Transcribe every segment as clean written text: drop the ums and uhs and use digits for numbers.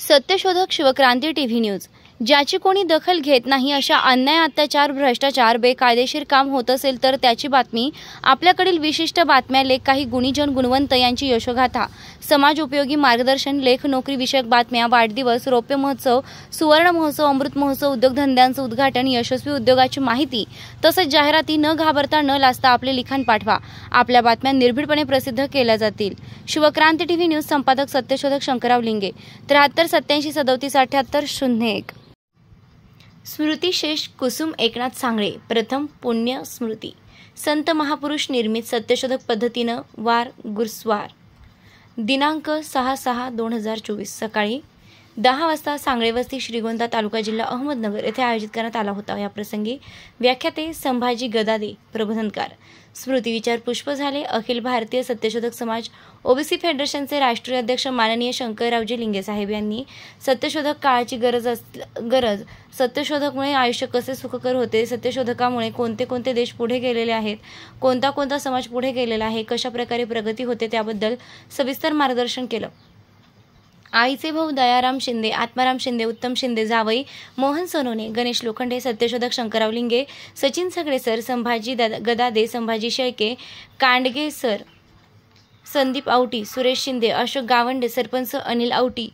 सत्यशोधक Shivkranti TV news. ज्याची कोणी दखल घेत नाही अशा अन्याय, अत्याचार, भ्रष्टाचार, बेकायदेशीर काम होत असेल तर त्याची बातमी, आपल्याकडील विशिष्ट बातम्या, लेख, काही गुणीजन गुणवंत यांची यशोगाथा, समाज उपयोगी मार्गदर्शन, लेख, नोकरी विषयक बातम्या, वाढदिवस, रौप्य महोत्सव, सुवर्ण महोत्सव, अमृत महोत्सव, उद्योगधंद्यांचं उद्घाटन, यशस्वी उद्योगाची माहिती तसंच जाहिराती न घाबरता न लाजता आपले लिखाण पाठवा। आपल्या बातम्या निर्भीडपणे प्रसिद्ध केल्या जातील। शिवक्रांती टीव्ही न्यूज संपादक सत्यशोधक शंकरराव लिंगे 73 87 37 78 01। स्मृतिशेष कुसुम एकनाथ सांगळे। प्रथम पुण्य स्मृती। संत महापुरुष निर्मित सत्यशोधक पद्धतीनं वार गुरुवार दिनांक 6/6/2024 सकाळी 10 वाजता सांगळे वस्ती श्रीगोंदा तालुका जिल्हा अहमदनगर येथे आयोजित करण्यात आला होता। या प्रसंगी व्याख्याते संभाजी गदादे, प्रबोधनकार, स्मृती विचार पुष्प झाले। अखिल भारतीय सत्यशोधक समाज ओबीसी फेडरेशनचे राष्ट्रीय अध्यक्ष माननीय शंकररावजी लिंगे साहेब यांनी सत्यशोधक काळाची गरज, सत्यशोधकमुळे आयुष्य कसे सुखकर होते, सत्यशोधकामुळे कोणते कोणते देश पुढे गेलेले आहेत, कोणता कोणता समाज पुढे गेलेला आहे, कशा प्रकारे प्रगती होते त्याबद्दल सविस्तर मार्गदर्शन केलं। आईचे भाऊ दयाराम शिंदे, आत्माराम शिंदे, उत्तम शिंदे, जावई मोहन सोनोने, गणेश लोखंडे, सत्यशोधक शंकरराव लिंगे, सचिन सगळे सर, संभाजी गदादे, संभाजी शेळके, कांडगे सर, संदीप आवटी, सुरेश शिंदे, अशोक गावंडे, सरपंच अनिल आवटी,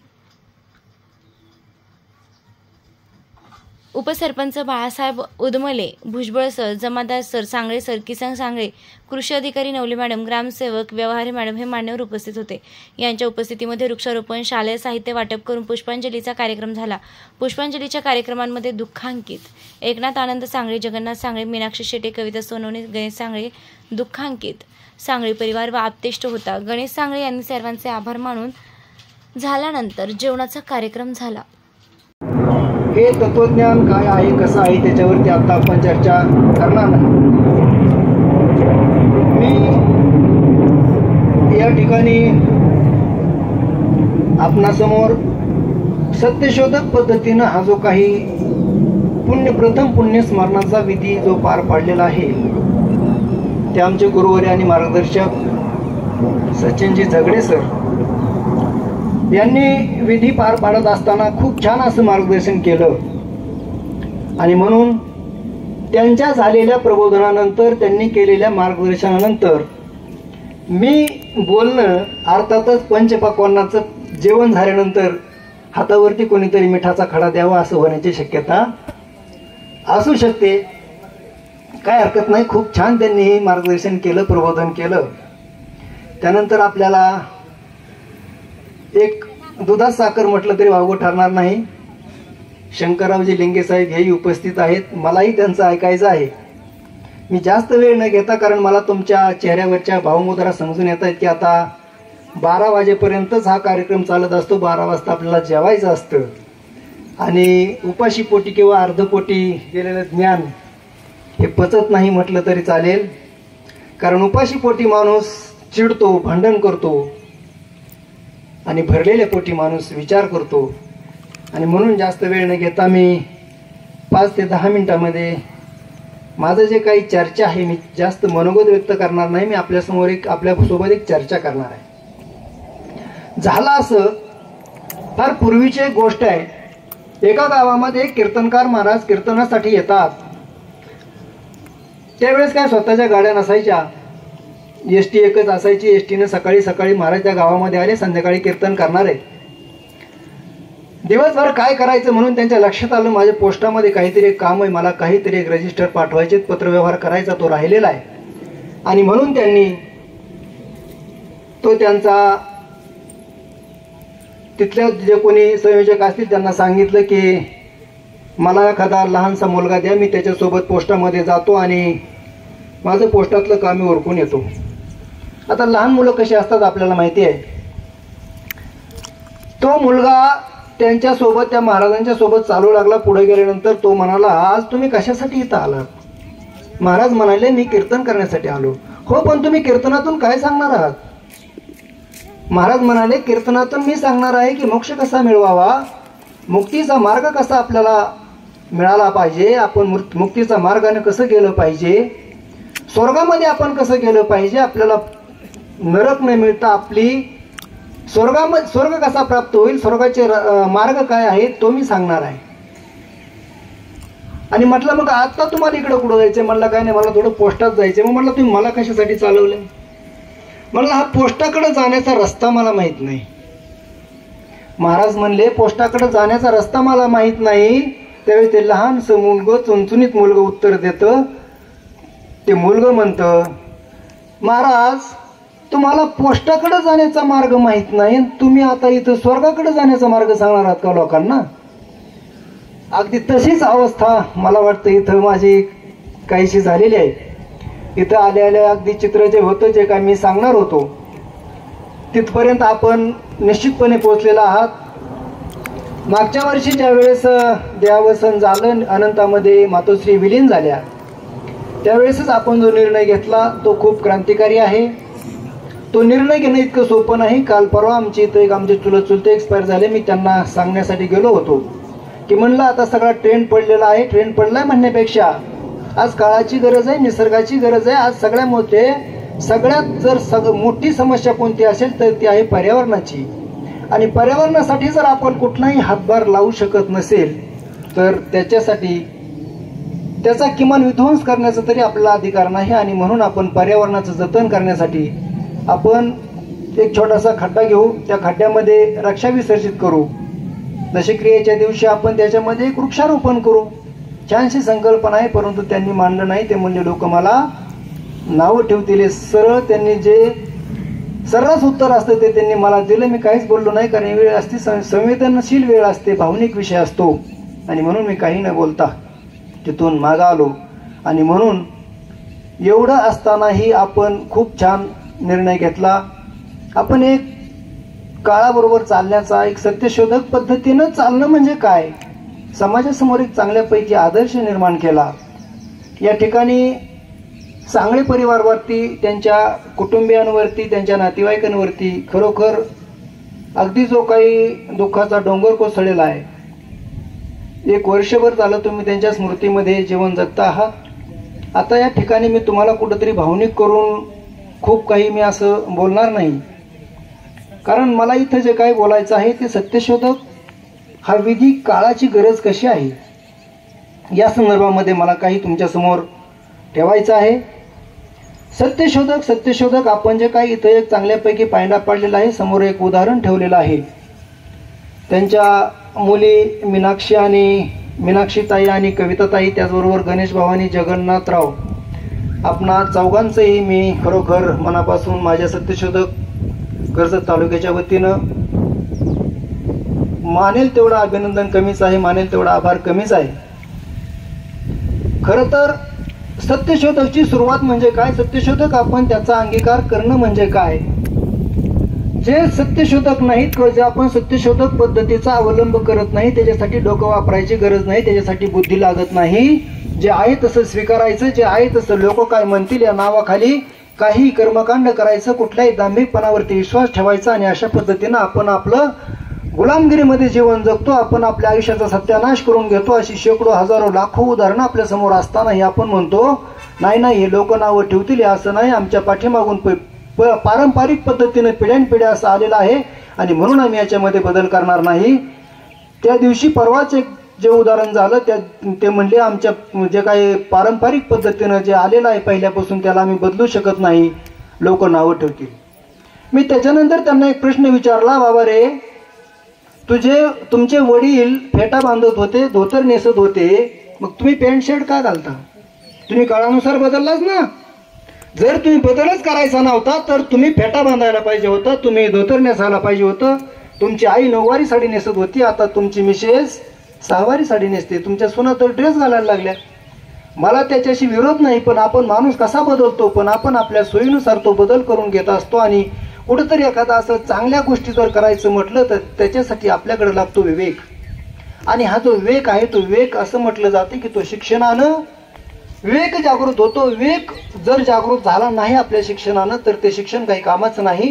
उपसरपंच बाळासाहेब उदमले, भुजबळ सर, जमादार सर, सांगळे सर, किसन सांगळे, कृषी अधिकारी नवले मॅडम, ग्रामसेवक व्यवहारे मॅडम हे मान्यवर उपस्थित होते। यांच्या उपस्थितीमध्ये वृक्षारोपण, शालेय साहित्य वाटप करून पुष्पांजलीचा कार्यक्रम झाला। पुष्पांजलीच्या कार्यक्रमांमध्ये दुःखांकित एकनाथ आनंद सांगळे, जगन्नाथ सांगळे, मीनाक्षी शेटे, कविता सोनवणे, गणेश सांगळे, दुःखांकित सांगळे परिवार व आप्तेष्ट होता। गणेश सांगळे यांनी सर्वांचे आभार मानून झाल्यानंतर जेवणाचा कार्यक्रम झाला। हे तत्वज्ञान काय आहे, कसं आहे त्याच्यावरती आता आपण चर्चा करणार नाही। मी या ठिकाणी आपणासमोर सत्यशोधक पद्धतीनं हा जो काही प्रथम पुण्यस्मरणाचा विधी जो पार पाडलेला आहे ते आमचे गुरुवर्य आणि मार्गदर्शक सचिनजी झगडे सर यांनी विधी पार पाडत असताना खूप छान असं मार्गदर्शन केलं आणि म्हणून त्यांच्या झालेल्या प्रबोधनानंतर, त्यांनी केलेल्या मार्गदर्शनानंतर मी बोलणं, अर्थातच पंचपक्वान्नाचं जेवण झाल्यानंतर हातावरती कोणीतरी मिठाचा खडा द्यावा असं होण्याची शक्यता असू शकते। काय हरकत नाही, खूप छान त्यांनी हे मार्गदर्शन केलं, प्रबोधन केलं। त्यानंतर आपल्याला एक दुधात साखर म्हटलं तरी वावगं ठरणार नाही। शंकररावजी लिंगे साहेब हेही उपस्थित आहेत, मलाही त्यांचं ऐकायचं आहे। मी जास्त वेळ न घेता, कारण मला तुमच्या चेहऱ्यावरच्या भावमुद्रा समजून येत आहेत की आता 12 वाजेपर्यंतच हा कार्यक्रम चालत असतो। 12 वाजता आपल्याला जेवायचं असतं आणि उपाशी पोटी किंवा अर्धपोटी गेलेलं ज्ञान हे पचत नाही म्हटलं तरी चालेल, कारण उपाशी पोटी माणूस चिडतो, भांडण करतो आणि भरलेल्या पोटी माणूस विचार करतो। आणि म्हणून जास्त वेळ न घेता मी 5 ते 10 मिनिटांमध्ये माझं जे काही चर्चा आहे, मी जास्त मनोगत व्यक्त करणार नाही, मी आपल्यासोबत एक चर्चा करणार आहे। झालं असं, फार पूर्वीची एक गोष्ट आहे। एका गावामध्ये कीर्तनकार महाराज कीर्तनासाठी येतात। त्यावेळेस काय स्वतःच्या गाड्या नसायच्या, एसटी एकच असायची। एसटीने सकाळी सकाळी महाराज त्या गावामध्ये आले, संध्याकाळी कीर्तन करणार आहे। दिवसभर काय करायचं म्हणून त्यांच्या लक्षात आलं, माझ्या पोस्टामध्ये काहीतरी एक काम आहे, मला काहीतरी एक रजिस्टर पाठवायचे, पत्रव्यवहार करायचा तो राहिलेला आहे। आणि म्हणून त्यांनी तो त्यांचा तिथल्या जे कोणी संयोजक असतील त्यांना सांगितलं की मला एखादा लहानसा मुलगा द्या, मी त्याच्यासोबत पोस्टामध्ये जातो आणि माझं पोस्टातलं काम मी उरकून येतो। आता लहान मुलं कशी असतात आपल्याला माहिती आहे। तो मुलगा त्यांच्यासोबत, त्या महाराजांच्या सोबत चालू लागला। पुढे गेल्यानंतर तो म्हणाला, आज तुम्ही कशासाठी इथं आलात? महाराज म्हणाले, मी कीर्तन करण्यासाठी आलो। हो, पण तुम्ही कीर्तनातून काय सांगणार आहात? महाराज म्हणाले, कीर्तनातून मी सांगणार आहे की मोक्ष कसा मिळवावा, मुक्तीचा मार्ग कसा आपल्याला मिळाला पाहिजे, आपण मुक्तीचा मार्गाने कसं गेलं पाहिजे, स्वर्गामध्ये आपण कसं गेलं पाहिजे, आपल्याला नरक न मिळता आपली स्वर्ग कसा प्राप्त होईल, स्वर्गाचे मार्ग काय आहे तो मी सांगणार आहे. आणि म्हटलं मग आता तुम्हाला इकडे कुठं जायचं? म्हणलं काय नाही, मला थोडं पोस्टात जायचं. मग म्हटलं तुम्ही मला कशासाठी चालवलं? म्हणलं हा पोस्टाकडे जाण्याचा रस्ता मला माहित नाही. महाराज म्हणले पोस्टाकडे जाण्याचा रस्ता मला माहित नाही. त्यावेळी ते लहानसं मुलगं, चुणचुणीत मुलगं उत्तर देतं. ते मुलगं म्हणतं, महाराज तुम्हाला पोस्टाकडे जाण्याचा मार्ग माहित नाही, तुम्ही आता इथं स्वर्गाकडे जाण्याचा मार्ग सांगणार आहात का लोकांना? अगदी तशीच अवस्था मला वाटतं इथं माझी काहीशी झालेली आहे. इथं आल्या आल्या अगदी चित्र जे होतं, जे काय मी सांगणार होतो तिथपर्यंत आपण निश्चितपणे पोहोचलेला आहात. मागच्या वर्षी ज्या वेळेस देहावसन झालं, अनंतामध्ये मातोश्री विलीन झाल्या, त्यावेळेसच आपण जो निर्णय घेतला तो खूप क्रांतिकारी आहे. तो निर्णय घेणं इतकं सोपं नाही. काल परवा आमचे चुलत चुलते एक्सपायर झाले. मी त्यांना सांगण्यासाठी गेलो होतो की म्हणलं आता सगळा ट्रेंड पडलेला आहे. ट्रेंड पडलाय म्हणण्यापेक्षा आज काळाची गरज आहे, निसर्गाची गरज आहे. आज सगळ्यात जर मोठी समस्या कोणती असेल तर ती आहे पर्यावरणाची. आणि पर्यावरणासाठी जर आपण कुठलाही हातभार लावू शकत नसेल तर त्याचा किमान विध्वंस करण्याचा तरी आपला अधिकार नाही. आणि म्हणून आपण पर्यावरणाचं जतन करण्यासाठी आपण एक छोटासा खड्डा घेऊ, त्या खड्ड्यामध्ये रक्षा विसर्जित करू. दशक्रियेच्या दिवशी आपण त्याच्यामध्ये एक वृक्षारोपण करू. छानशी संकल्पना आहे, परंतु त्यांनी मांडलं नाही. ते म्हणले लोक मला नावं ठेवतील. सरळ त्यांनी जे सर्रास उत्तर असतं ते त्यांनी मला दिलं. मी काहीच बोललो नाही, कारण ही वेळ असते संवेदनशील वेळ असते, भावनिक विषय असतो. आणि म्हणून मी काही न बोलता तिथून मागं आलो. आणि म्हणून एवढं असतानाही आपण खूप छान निर्णय घेतला. आपण एक काळाबरोबर चालण्याचा, एक सत्यशोधक पद्धतीनं चालणं म्हणजे काय, समाजासमोर एक चांगल्यापैकी आदर्श निर्माण केला. या ठिकाणी सांगळे परिवारावरती, त्यांच्या कुटुंबियांवरती, त्यांच्या नातेवाईकांवरती खरोखर अगदी जो काही दुःखाचा डोंगर कोसळलेला आहे. एक वर्षभर झालं तुम्ही त्यांच्या स्मृतीमध्ये जीवन जगता आहात. आता या ठिकाणी मी तुम्हाला कुठंतरी भावनिक करून खूप काही मी असं बोलणार नाही, कारण मला इथं जे काही बोलायचं आहे ते सत्यशोधक हा विधी काळाची गरज कशी आहे या संदर्भामध्ये मला काही तुमच्यासमोर ठेवायचं आहे. सत्यशोधक आपण जे काही इथं एक चांगल्यापैकी पायंडा पाडलेला आहे, समोर एक उदाहरण ठेवलेलं आहे. त्यांच्या मुली मीनाक्षीताई आणि कविताताई, त्याचबरोबर गणेश भावानी, जगन्नाथराव, आपणा चौघांचंही मी खरोखर मनापासून माझ्या सत्यशोधक कर्जत तालुक्याच्या वतीनं मानेल तेवढं अभिनंदन कमीच आहे, मानेल तेवढा आभार कमीच आहे. खरं तर सत्यशोधकची सुरुवात म्हणजे काय, सत्यशोधक आपण त्याचा अंगीकार करणं म्हणजे काय. जे सत्यशोधक नाहीत किंवा जे आपण सत्यशोधक पद्धतीचा अवलंब करत नाही, त्याच्यासाठी डोकं वापरायची गरज नाही, त्याच्यासाठी बुद्धी लागत नाही. जे आहे तसं स्वीकारायचं, जे आहे तसं लोक काय म्हणतील या नावाखाली काही कर्मकांड करायचं, कुठल्याही दांभिकपणावरती विश्वास ठेवायचा. आणि अशा पद्धतीनं आपण आपलं गुलामगिरीमध्ये जीवन जगतो, आपण आपल्या आयुष्याचा सत्यानाश करून घेतो. अशी शेकडो हजारो लाखो उदाहरणं आपल्या समोर असतानाही आपण म्हणतो नाही हे लोक नावं ठेवतील, असं नाही. आमच्या पाठीमागून पारंपरिक पद्धतीने पिढ्यानपिढ्या असं आलेलं आहे आणि म्हणून आम्ही याच्यामध्ये बदल करणार नाही. त्या दिवशी परवाच एक जे उदाहरण झालं ते म्हणले आमच्या जे काही पारंपरिक पद्धतीनं जे आलेलं आहे पहिल्यापासून त्याला आम्ही बदलू शकत नाही, लोक नावं ठेवतील. मी त्याच्यानंतर त्यांना एक प्रश्न विचारला, बाबा रे तुमचे वडील फेटा बांधत होते, धोतर नेसत होते, मग तुम्ही पॅन्ट शर्ट का घालता? तुम्ही काळानुसार बदललाच ना. जर तुम्ही बदलच करायचा नव्हता तर तुम्ही फेटा बांधायला पाहिजे होता, तुम्ही धोतर नेसायला पाहिजे होतं. तुमची आई 9वारी साडी नेसत होती, आता तुमची मिसेस 6वारी साडी नेसते. तुमच्या सुना तर ड्रेस घालायला लागल्या. मला त्याच्याशी विरोध नाही, पण आपण माणूस कसा बदलतो, पण आपण आपल्या सोयीनुसार तो बदल करून घेत असतो. आणि कुठंतरी एखादा असं चांगल्या गोष्टी जर करायचं म्हटलं तर त्याच्यासाठी आपल्याकडे लागतो विवेक. आणि हा जो विवेक आहे तो विवेक असं म्हटलं जाते की तो शिक्षणानं विवेक जागृत होतो. विवेक जर जागृत झाला नाही आपल्या शिक्षणानं तर ते शिक्षण काही कामाचं नाही.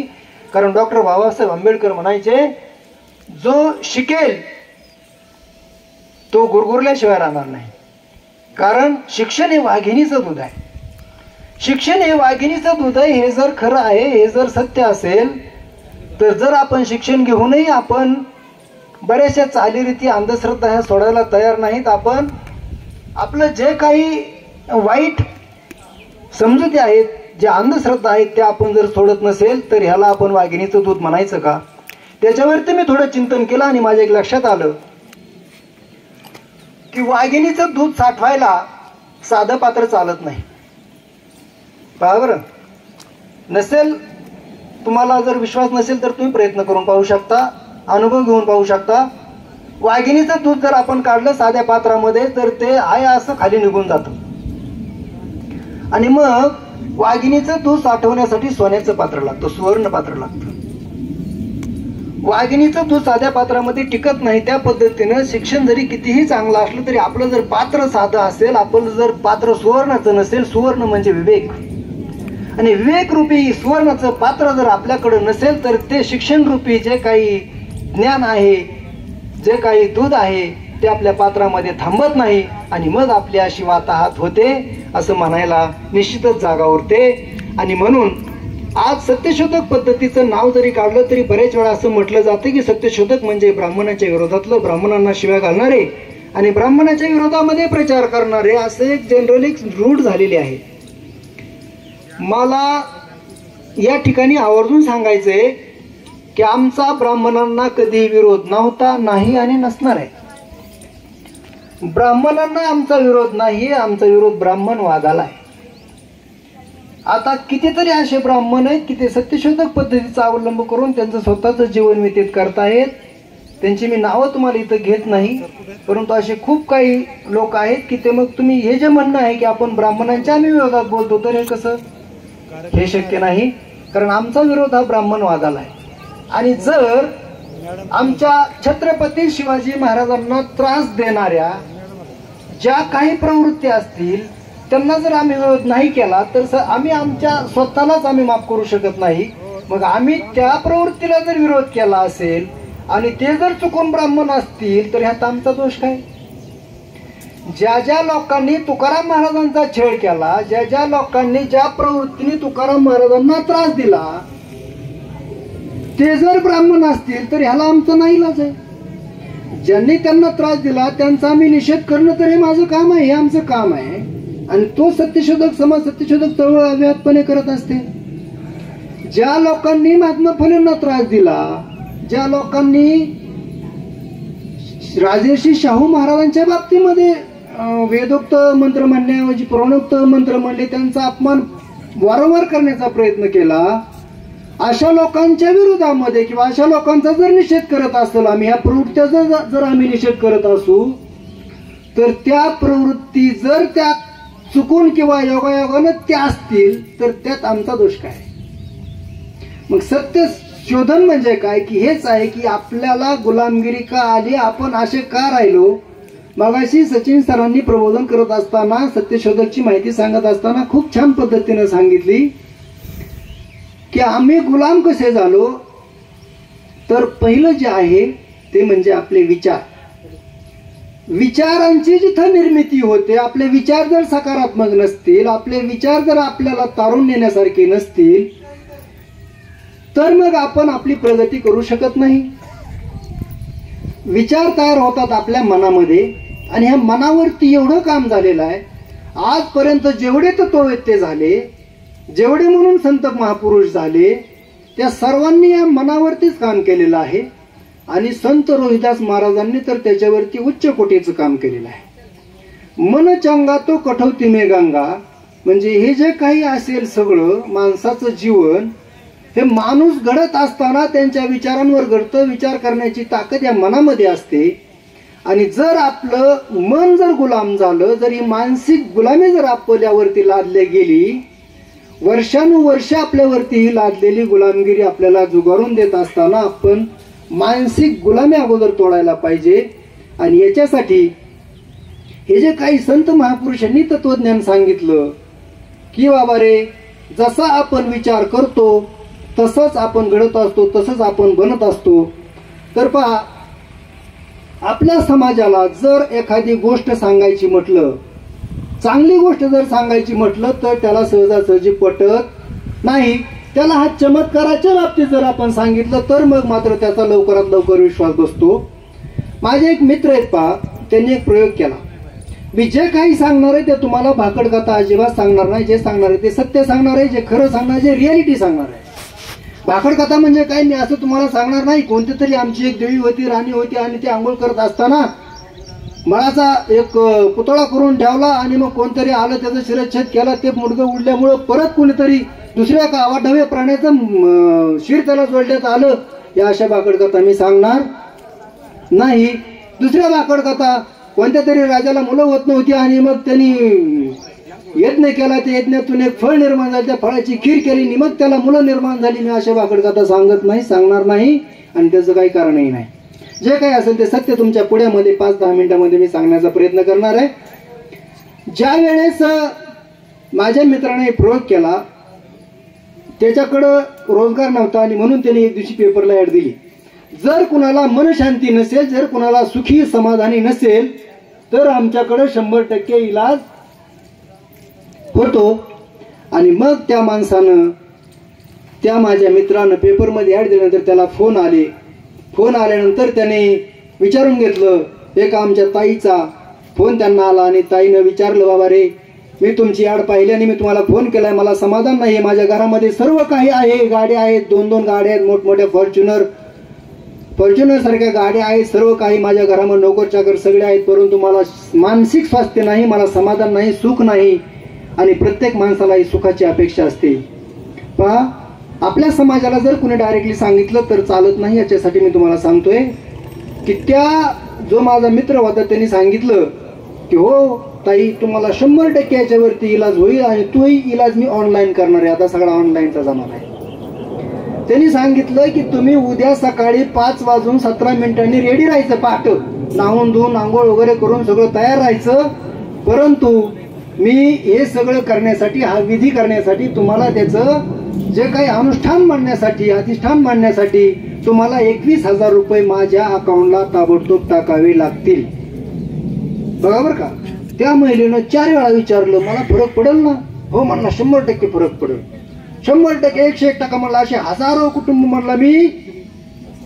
कारण डॉक्टर बाबासाहेब आंबेडकर म्हणायचे, जो शिकेल तो गुरगुरल्याशिवाय राहणार नाही. कारण शिक्षण हे वाघिणीचं दूध आहे. शिक्षण हे वाघिणीचं दूध आहे. हे जर खरं आहे, हे जर सत्य असेल तर जर आपण शिक्षण घेऊनही आपण बऱ्याचशा चालीरीती अंधश्रद्धा ह्या सोडायला तयार नाहीत, आपण आपलं जे काही वाईट समजुती आहेत, जे अंधश्रद्धा आहेत, त्या आपण जर सोडत नसेल तर ह्याला आपण वाघिणीचं दूध म्हणायचं का? त्याच्यावरती मी थोडं चिंतन केलं आणि माझ्या एक लक्षात आलं की वाघिणीचं दूध साठवायला साधं पात्र चालत नाही. बरोबर नसेल, तुम्हाला जर विश्वास नसेल तर तुम्ही प्रयत्न करून पाहू शकता, अनुभव घेऊन पाहू शकता. वाघिणीचं दूध जर आपण काढलं साध्या पात्रामध्ये तर ते आहे असं खाली निघून जातं. आणि मग वाघिणीचं दूध साठवण्यासाठी सोन्याचं पात्र लागतं, सुवर्ण पात्र लागतं. वाघिणीचं दूध साध्या पात्रामध्ये टिकत नाही. त्या पद्धतीनं शिक्षण जरी कितीही चांगलं असलं तरी आपलं जर पात्र साधं असेल, आपलं जर पात्र सुवर्णाचं नसेल, सुवर्ण म्हणजे विवेक, आणि विवेक रूपी सुवर्णाचं पात्र जर आपल्याकडे नसेल तर ते शिक्षण रूपी जे काही ज्ञान आहे, जे काही दूध आहे ते आपल्या पात्रामध्ये थांबत नाही आणि मग आपली अशी वाताहत होते असं म्हणायला निश्चितच जागा उरते. आणि म्हणून आज सत्यशोधक पद्धतीचं नाव जरी काढलं तरी बरेच वेळा असं म्हटलं जातं की सत्यशोधक म्हणजे ब्राह्मणाच्या विरोधातलं, ब्राह्मणांना शिव्या घालणारे आणि ब्राह्मणाच्या विरोधामध्ये प्रचार करणारे, असं एक जनरली रूढ झालेली आहे. मला या ठिकाणी आवर्जून सांगायचंय की आमचा ब्राह्मणांना कधी विरोध नव्हता, नाही आणि नसणार आहे. ब्राह्मणांना आमचा विरोध नाही, आमचा विरोध ब्राह्मणवादाला आहे. आता कितीतरी असे ब्राह्मण आहेत की ते सत्यशोधक पद्धतीचा अवलंब करून त्यांचं स्वतःचं जीवन व्यतीत करतायत. त्यांची मी नावं तुम्हाला इथं घेत नाही, परंतु असे खूप काही लोक आहेत की ते, मग तुम्ही हे जे म्हणणं आहे की आपण ब्राह्मणांच्या आम्ही विरोधात बोलतो तर हे कसं, हे शक्य नाही. कारण आमचा विरोध हा ब्राह्मणवादाला आहे. आणि जर आमच्या छत्रपती शिवाजी महाराजांना त्रास देणाऱ्या ज्या काही प्रवृत्ती असतील त्यांना जर आम्ही विरोध नाही केला तर आम्ही आमच्या स्वतःलाच आम्ही माफ करू शकत नाही. मग आम्ही त्या प्रवृत्तीला जर विरोध केला असेल आणि ते जर चुकून ब्राह्मण असतील तर ह्यात आमचा दोष काय? ज्या ज्या लोकांनी तुकाराम महाराजांचा छळ केला, ज्या ज्या लोकांनी ज्या प्रवृत्तीने तुकाराम महाराजांना त्रास दिला, ते जर ब्राह्मण असतील तर ह्याला आमचं नाही इलाज आहे. ज्यांनी त्यांना त्रास दिला त्यांचा आम्ही निषेध करणं तर हे माझं काम आहे, हे आमचं काम आहे. आणि तो सत्यशोधक समाज, सत्यशोधक चळवळ अव्याहतपणे करत असते. ज्या लोकांनी महात्मा फुलेंना त्रास दिला, ज्या लोकांनी राजर्षी शाहू महाराजांच्या बाबतीमध्ये वेदोक्त मंत्र म्हणण्याऐवजी पुराणोक्त मंत्र म्हणले, त्यांचा अपमान वारंवार करण्याचा प्रयत्न केला, अशा लोकांच्या विरोधामध्ये किंवा अशा लोकांचा जर निषेध करत असेल आम्ही, ह्या प्रवृत्तीचा जर आम्ही निषेध करत असू तर त्या प्रवृत्ती जर त्या चुकून किंवा योगायोगानं त्या असतील तर त्यात आमचा दोष काय? मग सत्य शोधन म्हणजे काय की हेच आहे की आपल्याला गुलामगिरी का आली, आपण असे का राहिलो. मगाशी सचिन सरांनी प्रबोधन करत असताना सत्यशोधकची माहिती सांगत असताना खूप छान पद्धतीने सांगितली की आम्ही गुलाम कसे झालो. तर पहिलं जे आहे ते म्हणजे आपले विचार. विचारांची जिथं निर्मिती होते, आपले विचार जर सकारात्मक नसतील, आपले विचार जर आपल्याला तारून नेण्यासारखे नसतील तर मग आपण आपली प्रगती करू शकत नाही. विचार तयार होतात आपल्या मनामध्ये आणि ह्या मनावरती एवढं काम झालेलं आहे. आजपर्यंत जेवढे तत्ववेत्ते झाले, जेवढे म्हणून संत महापुरुष झाले, त्या सर्वांनी या मनावरतीच काम केलेलं आहे. आणि संत रोहिदास महाराजांनी तर त्याच्यावरती उच्च कोटीचं काम केलेलं आहे. मन चंगा तो कठवती में गंगा, म्हणजे हे जे काही असेल सगळं माणसाचं जीवन हे माणूस घडत असताना त्यांच्या विचारांवर घडतं. विचार करण्याची ताकद या मनामध्ये असते. आणि जर आपलं मन जर गुलाम झालं, जर ही मानसिक गुलामी जर आपल्यावरती लादली गेली, वर्षानुवर्ष आपल्यावरती ही लादलेली गुलामगिरी आपल्याला जुगारून देत असताना आपण मानसिक गुलामी अगोदर तोडायला पाहिजे. आणि याच्यासाठी हे जे काही संत महापुरुषांनी तत्वज्ञान सांगितलं की बाबा रे, जसा आपण विचार करतो तसंच आपण घडत असतो, तसंच आपण बनत असतो. तर पहा, आपल्या समाजाला जर एखादी गोष्ट सांगायची म्हटलं, चांगली गोष्ट जर सांगायची म्हटलं तर त्याला सहजासहजी पटत नाही. त्याला हा चमत्काराच्या बाबतीत जर आपण सांगितलं तर मग मात्र त्याचा लवकरात लवकर विश्वास बसतो. माझे एक मित्र आहेत पहा, त्यांनी एक प्रयोग केला. मी जे काही सांगणार आहे ते तुम्हाला भाकड कथा अजिबात सांगणार नाही. जे सांगणार आहे ते सत्य सांगणार आहे, जे खरं सांगणार, जे रियालिटी सांगणार आहे. भाकड कथा म्हणजे काय मी असं तुम्हाला सांगणार नाही. कोणती तरी आमची एक देवी होती, राणी होती, आणि ती आंघोळ करत असताना मळाचा एक पुतळा करून ठेवला आणि मग कोणतरी आलं, त्याचं शिरच्छेद केला. ते मुडगं उडल्यामुळं परत कोणीतरी दुसऱ्या अवाढव्य प्राण्याचं शिर त्याला जोडण्यात आलं. या अशा भाकड कथा मी सांगणार नाही. दुसऱ्या भाकड कथा, कोणत्या तरी राजाला मुलं होत नव्हती आणि मग त्यांनी यज्ञ केला, त्या यज्ञातून एक फळ निर्माण झालं, त्या फळाची खीर केली आणि मग त्याला मुलं निर्माण झाली. मी अशा भाकड कथा सांगत नाही, सांगणार नाही, आणि त्याचं काही कारणही नाही. जे काही असेल ते सत्य तुमच्या पुढ्यामध्ये 5-10 मिनिटांमध्ये मी सांगण्याचा प्रयत्न करणार आहे. ज्या वेळेस माझ्या मित्राने प्रयोग केला, त्याच्याकडं रोजगार नव्हता आणि म्हणून त्याने एक दिवशी पेपरला ऍड दिली, जर कुणाला मनशांती नसेल, जर कुणाला सुखी समाधानी नसेल तर आमच्याकडे 100% इलाज होतो. आणि मग त्या माणसानं, त्या माझ्या मित्रानं पेपरमध्ये ऍड दिल्यानंतर त्याला फोन आले. फोन आल्यानंतर त्याने विचारून घेतलं. एका आमच्या ताईचा फोन त्यांना आला आणि ताईनं विचारलं, बाबा रे, मी तुमची ऍड पाहिली आणि मी तुम्हाला फोन केलाय, मला समाधान नाही. माझ्या घरामध्ये सर्व काही आहे, गाड्या आहेत, 2-2 गाड्या आहेत, मोठमोठ्या फॉर्च्युनर सारख्या गाड्या आहेत, सर्व काही माझ्या घरामध्ये, नोकर चाकर सगळे आहेत, परंतु मला मानसिक स्वास्थ्य नाही, मला समाधान नाही, सुख नाही. आणि प्रत्येक माणसाला ही सुखाची अपेक्षा असते. पहा, आपल्या समाजाला जर कुणी डायरेक्टली सांगितलं तर चालत नाही. याच्यासाठी मी तुम्हाला सांगतोय की त्या जो माझा मित्र होता त्यांनी सांगितलं की हो ताई, तुम्हाला 100% याच्यावरती इलाज होईल आणि तोही इलाज मी ऑनलाईन करणार आहे. आता सगळा ऑनलाईनचा जमाना आहे. त्यांनी सांगितलं की तुम्ही उद्या सकाळी 5:17 रेडी राहायचं, पहाट नाहून धुवून आंघोळ वगैरे करून सगळं तयार राहायचं. परंतु मी हे सगळं करण्यासाठी, हा विधी करण्यासाठी, तुम्हाला त्याचं जे काही अनुष्ठान मांडण्यासाठी, अधिष्ठान मांडण्यासाठी तुम्हाला 21,000 रुपये माझ्या अकाउंटला ताबडतोब टाकावे लागतील. बरोबर का? त्या महिलेनं 4 वेळा विचारलं, मला फरक पडेल ना? हो म्हणला, 100% फरक पडेल. 100%, 101% म्हणला. असे हजारो कुटुंब म्हणला मी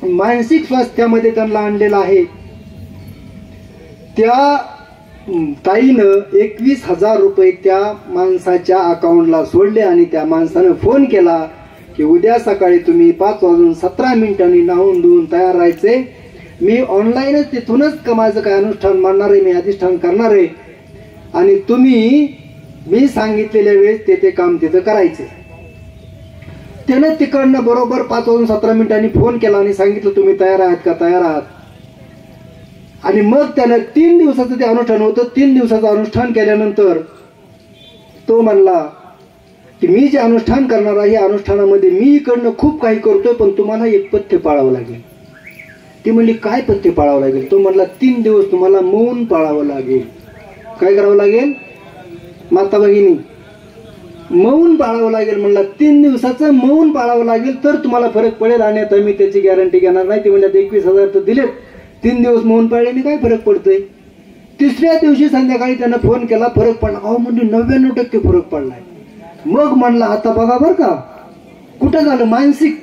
मानसिक स्वास्थ्यामध्ये त्यांना आणलेलं आहे. त्या ताईनं 21,000 रुपये त्या माणसाच्या अकाउंटला सोडले आणि त्या माणसानं फोन केला की उद्या सकाळी तुम्ही 5:17 नाहून धुवून तयार राहायचे. मी ऑनलाईनच तिथूनच माझं काय अनुष्ठान मांडणार आहे, मी अधिष्ठान करणार आहे आणि तुम्ही मी सांगितलेल्या वेळेस ते काम तिथं करायचे. त्यानं तिकडनं बरोबर 5:17 फोन केला आणि सांगितलं तुम्ही तयार आहात का? तयार आहात. आणि मग त्यानं 3 दिवसाचं ते अनुष्ठान होतं. 3 दिवसाचं अनुष्ठान केल्यानंतर तो म्हणला की मी जे अनुष्ठान करणार आहे, या अनुष्ठानामध्ये मी इकडनं खूप काही करतोय, पण तुम्हाला एक पथ्य पाळावं लागेल. ती म्हणली, काय पथ्य पाळावं लागेल? तो म्हणला, 3 दिवस तुम्हाला मौन पाळावं लागेल. काय करावं लागेल माता भगिनी? मौन पाळावं लागेल. म्हणला 3 दिवसाचं मौन पाळावं लागेल तर तुम्हाला फरक पडेल. आणि आता मी त्याची गॅरंटी घेणार नाही. ती म्हणल्या 21,000 तर दिलेत, 3 दिवस मौन पाळल्याने काय फरक पडतोय? 3ऱ्या दिवशी संध्याकाळी त्यानं फोन केला, फरक पडला. अहो म्हणजे 99% फरक पडलाय. मग म्हणला, आता बघा बरं का कुठं झालं मानसिक.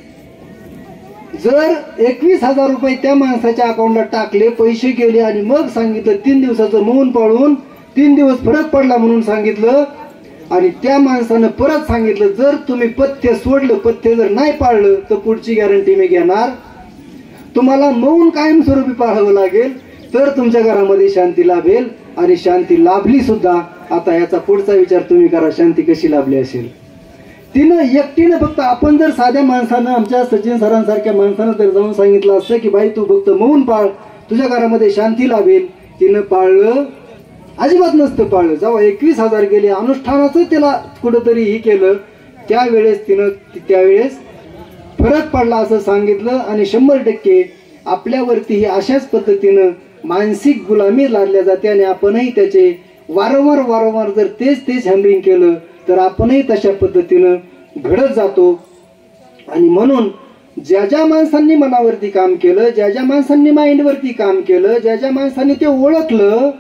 जर 21,000 रुपये त्या माणसाच्या अकाउंटला टाकले, पैसे गेले आणि मग सांगितलं 3 दिवसाचं मौन पाळून 3 दिवस फरक पडला म्हणून सांगितलं, आणि त्या माणसानं परत सांगितलं जर तुम्ही पथ्य सोडलं, पथ्य जर नाही पाळलं तर पुढची गॅरंटी मी घेणार, तुम्हाला मौन कायमस्वरूपी पाळावं लागेल तर तुमच्या घरामध्ये शांती लाभेल. आणि शांती लाभली सुद्धा. आता याचा पुढचा विचार तुम्ही करा, शांती कशी लाभली असेल. तिनं एकटीनं, फक्त आपण जर साध्या माणसानं, आमच्या सचिन सरांसारख्या माणसानं जर जाऊन सांगितलं असतं की बाई तू फक्त मौन पाळ, तुझ्या घरामध्ये शांती लाभेल, तिनं पाळलं? अजिबात नसतं पाळलं. जेव्हा 21,000 गेले, अनुष्ठानाचं त्याला कुठंतरी हे केलं, त्यावेळेस तिनं त्यावेळेस फरक पडला असं सांगितलं. आणि 100% आपल्यावरती अशाच पद्धतीनं मानसिक गुलामी लादल्या जाते. आणि आपणही त्याचे वारंवार जर तेच हॅमरिंग केलं तर आपणही तशा पद्धतीनं घडत जातो. आणि म्हणून ज्या माणसांनी मनावरती काम केलं, ज्या माणसांनी माइंडवरती काम केलं, ज्या माणसांनी ते ओळखलं,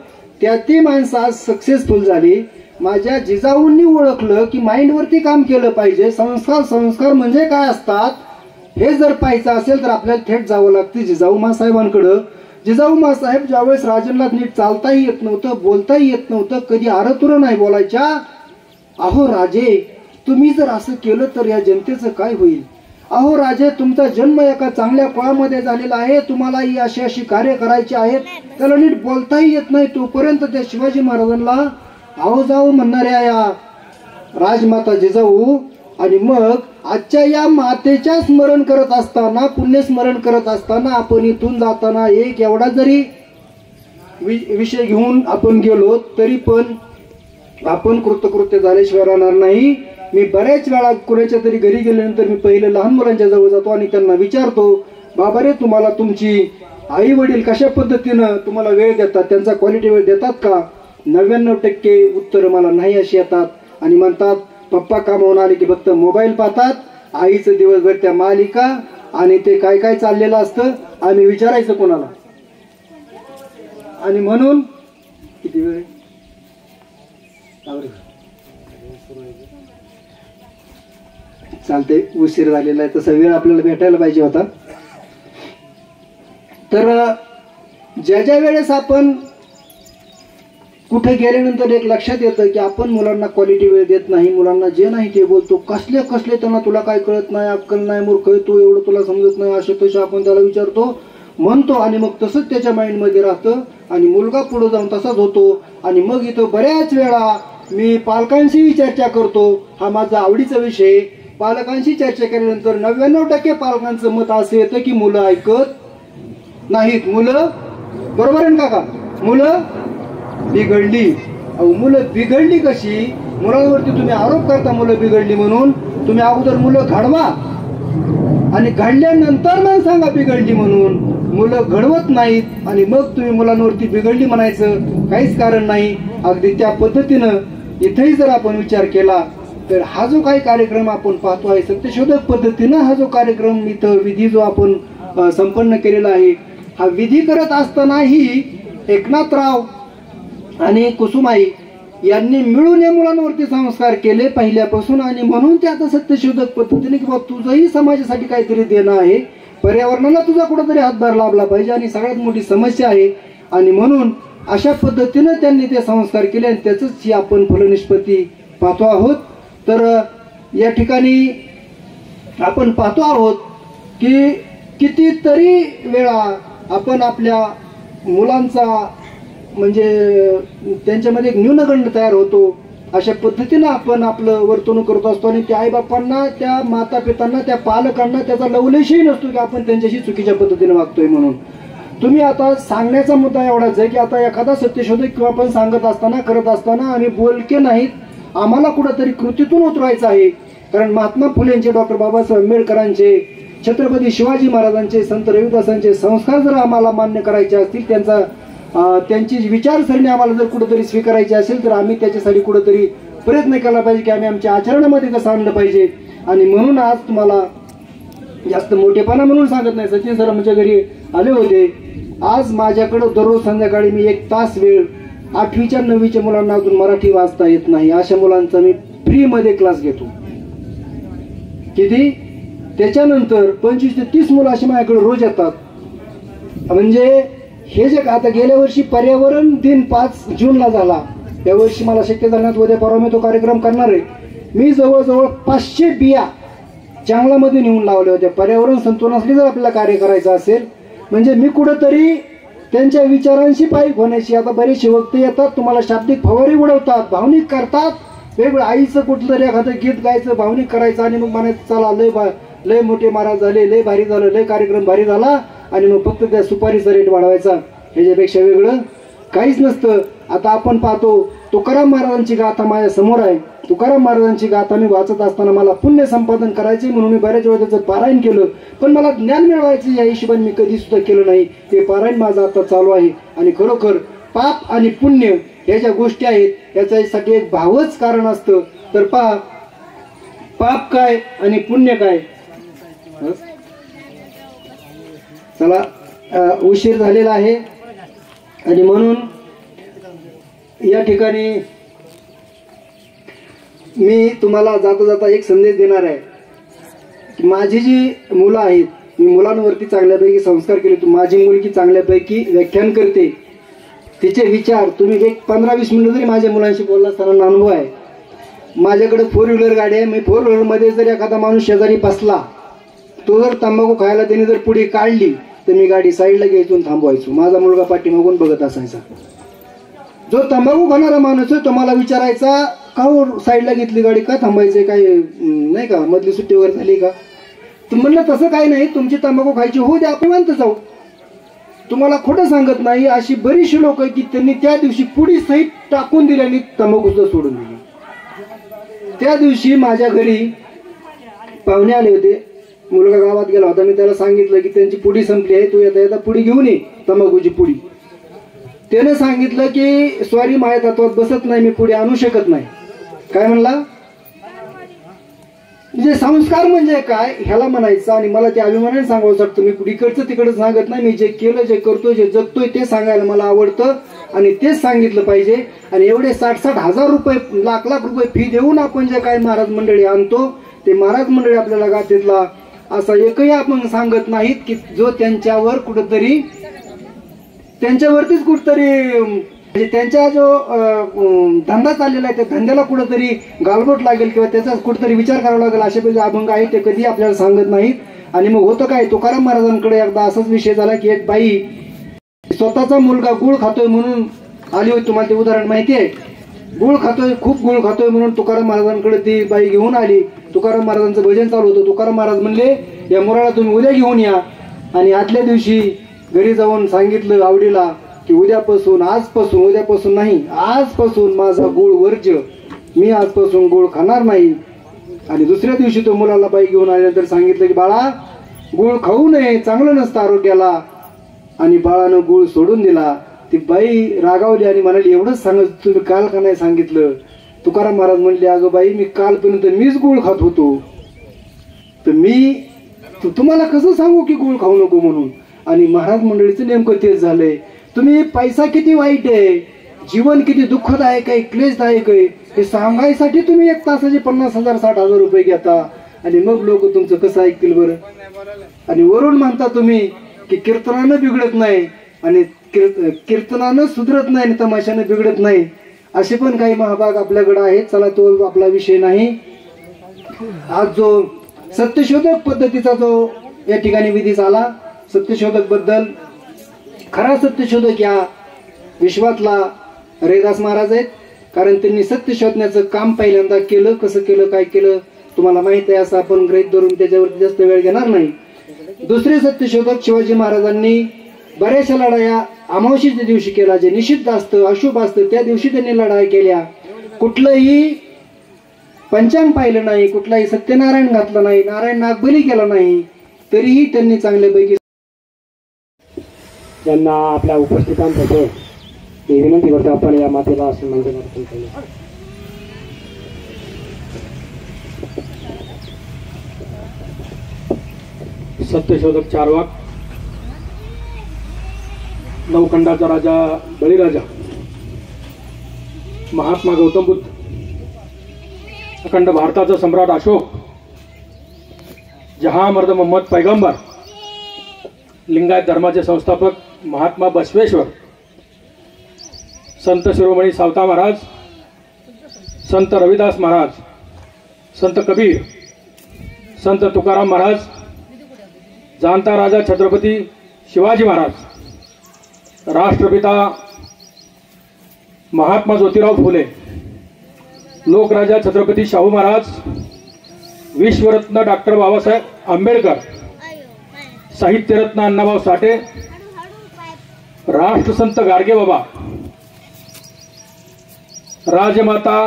ती माणसं आज सक्सेसफुल झाली. माझ्या जिजाऊंनी ओळखलं की माइंडवरती काम केलं पाहिजे. संस्कार म्हणजे काय असतात हे जर पाहायचं असेल तर आपल्याला थेट जावं लागतं जिजाऊ मासाहेबांकडं. जिजाऊ मासाहेब ज्यावेळेस राजांना नीट चालताही येत नव्हतं, बोलताही येत नव्हतं, कधी आरतुरं नाही बोलायच्या. अहो राजे, तुम्ही जर असं केलं तर या जनतेचं काय होईल? अहो राजे, तुमचा जन्म एका चांगल्या कुळामध्ये झालेला आहे, तुम्हाला ही अशी अशी कार्य करायची आहेत, त्याला नीट बोलताही येत नाही. तोपर्यंत त्या शिवाजी महाराजांना आहो जाऊ म्हणणाऱ्या या राजमाता जिजाऊ आणि मग आजच्या या मातेच्या स्मरण करत असताना, पुण्यस्मरण करत असताना आपण इथून जाताना एक एवढा जरी विषय घेऊन आपण गेलो तरी पण आपण कृतकृत्य झाल्याशिवाय राहणार नाही. मी बऱ्याच वेळा कुणाच्या तरी घरी गेल्यानंतर मी पहिले लहान मुलांच्या जवळ जातो आणि त्यांना विचारतो, बाबा रे तुम्हाला तुमची आई वडील कशा पद्धतीनं तुम्हाला वेळ देतात, त्यांचा क्वालिटी वेळ देतात का? 99% उत्तर मला नाही अशी येतात आणि म्हणतात पप्पा कामावून आले की फक्त मोबाईल पाहतात, आईचं दिवसभर त्या मालिका आणि ते काय काय चाललेलं असतं आम्ही विचारायचं कोणाला. आणि म्हणून किती वेळ चालते, उशीर झालेला आहे, तसा वेळ आपल्याला भेटायला पाहिजे होता. तर ज्या वेळेस आपण कुठे गेल्यानंतर एक लक्षात येतं की आपण मुलांना क्वालिटी वेळ देत नाही, मुलांना जे नाही ते बोलतो, कसले त्यांना तुला काय कळत नाही, अक्कल नाही, मूर्ख आहे तू, एवढं तुला समजत नाही, असे तसे आपण त्याला विचारतो, म्हणतो आणि मग तसंच त्याच्या माइंडमध्ये राहतं आणि मुलगा पुढे जाऊन तसाच होतो. आणि मग इथं बऱ्याच वेळा मी पालकांशी चर्चा करतो, हा माझा आवडीचा विषय. पालकांशी चर्चा केल्यानंतर 99% पालकांचं मत असं येतं की मुलं ऐकत नाहीत. मुलं बरोबर आहे काका, मुलं बिघडली. अहो मुलं बिघडली कशी? मुलांवरती तुम्ही आरोप करता मुलं बिघडली म्हणून. तुम्ही अगोदर मुलं घडवा आणि घडल्यानंतर मग सांगा बिघडली म्हणून. मुलं घडवत नाहीत आणि मग तुम्ही मुलांवरती बिघडली म्हणायचं काहीच कारण नाही. अगदी त्या पद्धतीनं इथेही जर आपण विचार केला तर हा जो काही कार्यक्रम आपण पाहतो आहे सत्यशोधक पद्धतीनं, हा जो कार्यक्रम इथं विधी जो आपण संपन्न केलेला आहे, हा विधी करत असतानाही एकनाथराव आणि कुसुमाई यांनी मिळून या मुलांवरती संस्कार केले पहिल्यापासून. आणि म्हणून ते आता सत्यशोधक पद्धतीने किंवा तुझंही समाजासाठी काहीतरी देणं आहे, पर्यावरणाला तुझा कुठंतरी हातभार लाभला पाहिजे आणि सगळ्यात मोठी समस्या आहे. आणि म्हणून अशा पद्धतीनं त्यांनी ते संस्कार केले आणि त्याच ही आपण फलनिष्पत्ती पाहतो आहोत. तर या ठिकाणी आपण पाहतो आहोत की कितीतरी वेळा आपण आपल्या मुलांचा म्हणजे त्यांच्यामध्ये एक न्यूनगंड तयार होतो. अशा पद्धतीनं आपण आपलं वर्तणूक करत असतो आणि त्या आईबापांना, त्या माता पितांना, त्या पालकांना त्याचा लवलेशही नसतो की आपण त्यांच्याशी चुकीच्या पद्धतीने वागतोय म्हणून. तुम्ही आता सांगण्याचा मुद्दा एवढाच आहे की आता एखादा सत्यशोधक किंवा आपण सांगत असताना, करत असताना आम्ही बोलके नाहीत, आम्हाला कुठंतरी कृतीतून उतरवायचं आहे. कारण महात्मा फुलेंचे, डॉक्टर बाबासाहेब आंबेडकरांचे, छत्रपती शिवाजी महाराजांचे, संत रविदासांचे संस्कार जर आम्हाला मान्य करायचे असतील, त्यांची विचारसरणी आम्हाला जर कुठेतरी स्वीकारायची असेल तर आम्ही त्याच्यासाठी कुठेतरी प्रयत्न केला पाहिजे की आम्ही आमच्या आचरणामध्ये कसं आणलं पाहिजे. आणि म्हणून आज तुम्हाला जास्त मोठेपणा म्हणून सांगत नाही, सचिन सर आमच्या घरी आले होते, आज माझ्याकडं दररोज संध्याकाळी मी 1 तास वेळ 8वीच्या 9वीच्या मुलांना अजून मराठी वाचता येत नाही अशा मुलांचा मी फ्रीमध्ये क्लास घेतो. किती? त्याच्यानंतर 25 ते 30 मुलं अशी माझ्याकडे रोज येतात. म्हणजे हे जे आता गेल्या वर्षी पर्यावरण दिन 5 जूनला झाला, यावर्षी मला शक्य झाल्यात उद्या परवा मी तो कार्यक्रम करणार आहे. मी जवळजवळ 500 बिया जंगलामध्ये नेऊन लावल्या होत्या. पर्यावरण संतुलनासाठी जर आपल्याला कार्य करायचं असेल म्हणजे मी कुठंतरी त्यांच्या विचारांशी पायी होण्याची. आता बरेचसे वक्ते येतात, तुम्हाला शाब्दिक फवारी उडवतात, भावनिक करतात, वेगळं आईचं कुठलं तरी एखादं गीत गायचं, भावनिक करायचं आणि मग म्हणायचं चला लय मोठे महाराज झाले, लय भारी झालं, लय कार्यक्रम भारी झाला आणि मग फक्त त्या सुपारीचा रेट वाढवायचा. ह्याच्यापेक्षा वेगळं काहीच नसतं. आता आपण पाहतो तुकाराम महाराजांची गाथा माझ्या समोर आहे. तुकाराम महाराजांची गाथा मी वाचत असताना मला पुण्य संपादन करायचे म्हणून मी बऱ्याच वेळा त्याचं पारायण केलं, पण मला ज्ञान मिळवायचं या हिशोबाने मी कधी सुद्धा केलं नाही. ते पारायण माझं आता चालू आहे. आणि खरोखर पाप आणि पुण्य ह्या ज्या गोष्टी आहेत याच्यासाठी एक भावच कारण असतं. तर पाप काय आणि पुण्य काय. चला उशीर झालेला आहे आणि म्हणून या ठिकाणी मी तुम्हाला जाता जाता एक संदेश देणार आहे की माझी जी मुलं आहेत, मी मुलांवरती चांगल्यापैकी संस्कार केले. माझी मुलगी चांगल्यापैकी व्याख्यान करते. तिचे विचार तुम्ही एक 15-20 मिनिटं जरी माझ्या मुलांशी बोलला असताना अनुभव आहे. माझ्याकडे 4 व्हीलर गाडी आहे. मी 4 व्हीलरमध्ये जर एखादा माणूस शेजारी बसला, तो जर तंबाखू खायला त्याने जर पुढे काढली तर मी गाडी साईडला घ्यायचो आणि थांबवायचो. माझा मुलगा पाठीमागून बघत असायचा. जो तंबाखू खाणारा माणूस आहे तो मला विचारायचा, का साईडला घेतली गाडी, का थांबायचे, काय नाही का मधली सुट्टी वगैरे झाली का? तर म्हणलं तसं काही नाही, तुमची तंबाखू खायची होऊ द्या, आपण म्हणतो जाऊ. तुम्हाला खोटं सांगत नाही. अशी बरीचशी लोक आहे की त्यांनी त्या दिवशी पुढी सहित टाकून दिल्याने तंबाखू सुद्धा सोडून दिली. त्या दिवशी माझ्या घरी पाहुणे आले होते. मुलगा गावात गेला होता. मी त्याला सांगितलं की त्यांची पुडी संपली आहे, तू येता येता पुडी घेऊन ये, तंबाखूची पुडी. त्याने सांगितलं की सॉरी, माझ्या तत्वात बसत नाही, मी पुढे आणू शकत नाही. काय म्हणला? म्हणजे संस्कार म्हणजे काय ह्याला म्हणायचं. आणि मला ते अभिमानाने सांगावं वाटतं. मी इकडचं तिकडं सांगत नाही. मी जे केलं, जे करतोय, जे जगतोय ते सांगायला मला आवडतं आणि तेच सांगितलं पाहिजे. आणि एवढे 60-60 हजार रुपये, लाख रुपये फी देऊन आपण जे काही महाराज मंडळी आणतो, ते महाराज मंडळी आपल्याला गातेतला असा एकही आपण सांगत नाहीत की जो त्यांच्यावर कुठंतरी, त्यांच्यावरतीच कुठंतरी म्हणजे त्यांचा जो धंदा चाललेला आहे त्या धंद्याला कुठंतरी गालबोट लागेल किंवा त्याचा कुठंतरी विचार करावा लागेल असे जे अभंग आहेत ते कधी आपल्याला सांगत नाहीत. आणि मग होतं काय, तुकाराम महाराजांकडे एकदा असाच विषय झाला की एक बाई स्वतःचा मुलगा गुळ खातोय म्हणून आली होती. तुम्हाला ते उदाहरण माहिती आहे. गुळ खातोय, खूप गुळ खातोय म्हणून तुकाराम महाराजांकडे ती बाई घेऊन आली. तुकाराम महाराजांचं भजन चालू होतं. तुकाराम महाराज म्हणले, या मुलाला तुम्ही उद्या घेऊन या. आणि आदल्या दिवशी घरी जाऊन सांगितलं आवडीला की उद्यापासून नाही, आजपासून माझा गुळ वर्ज्य, मी आजपासून गुळ खाणार नाही. आणि दुसऱ्या दिवशी तो मुलाला बाई घेऊन आल्यानंतर सांगितलं की बाळा, गुळ खाऊ नये, चांगलं नसतं आरोग्याला. आणि बाळानं गुळ सोडून दिला. ती बाई रागावली आणि म्हणाली, एवढंच सांगत तुम्ही काल का नाही सांगितलं? तुकाराम महाराज म्हणले, अगं बाई, मी कालपर्यंत मीच गुळ खात होतो, तर मी तुम्हाला कसं सांगू की गुळ खाऊ नको म्हणून. आणि महाराज मंडळीचं नेमकं तेच झालंय. तुम्ही पैसा किती वाईट आहे, जीवन किती दुःखदायक आहे, क्लेशदायक आहे, हे सांगायसाठी तुम्ही 1 तासाचे 50,000 60,000 रुपये घेता. आणि मग लोक तुमचं कसं ऐकतील बरं? आणि वरून म्हणता तुम्ही की कीर्तनानं बिघडत नाही आणि कीर्तनानं सुधरत नाही आणि तमाशानं बिघडत नाही. असे पण काही महाभाग आपल्याकडे आहेत. चला, तो आपला विषय नाही. आज जो सत्यशोधक पद्धतीचा जो या ठिकाणी विधी झाला, सत्यशोधक बद्दल, खरा सत्यशोधक या विश्वातला रैदास महाराज आहेत. कारण त्यांनी सत्य शोधण्याचं काम पहिल्यांदा केलं. कसं केलं, काय केलं तुम्हाला माहित आहे, असं आपण गृहीत धरून त्याच्यावरती जास्त वेळ घेणार नाही. दुसरे सत्यशोधक शिवाजी महाराजांनी बऱ्याचशा लढाया अमावस्येच्या दिवशी केला. जे निषिद्ध असतं, अशुभ असतं, त्या दिवशी त्यांनी लढाई केल्या. कुठलंही पंचांग पाहिलं नाही, कुठलाही सत्यनारायण घातलं नाही, नारायण नागबली केला नाही, तरीही त्यांनी चांगल्यापैकी ज्यांना आपल्या उपस्थितांसाठी मी विनंती करतो आपण या मातेला सन्मान देण्यासाठी. सत्यशोधक चारवाक, नवखंडाचा राजा बळीराजा, महात्मा गौतम बुद्ध, अखंड भारताचा सम्राट अशोक, जहामर्द मोहम्मद पैगंबर, लिंगायत धर्माचे संस्थापक महात्मा बसवेश्वर, संत शिरोमणी सावता महाराज, संत रविदास महाराज, संत कबीर, संत तुकाराम महाराज, जाणता राजा छत्रपती शिवाजी महाराज, राष्ट्रपिता महात्मा ज्योतिराव फुले, लोकराजा छत्रपती शाहू महाराज, विश्वरत्न डॉक्टर बाबासाहेब आंबेडकर, साहित्यरत्न अण्णाभाऊ साठे, राष्ट्रसंत गाडगे बाबा, राजमाता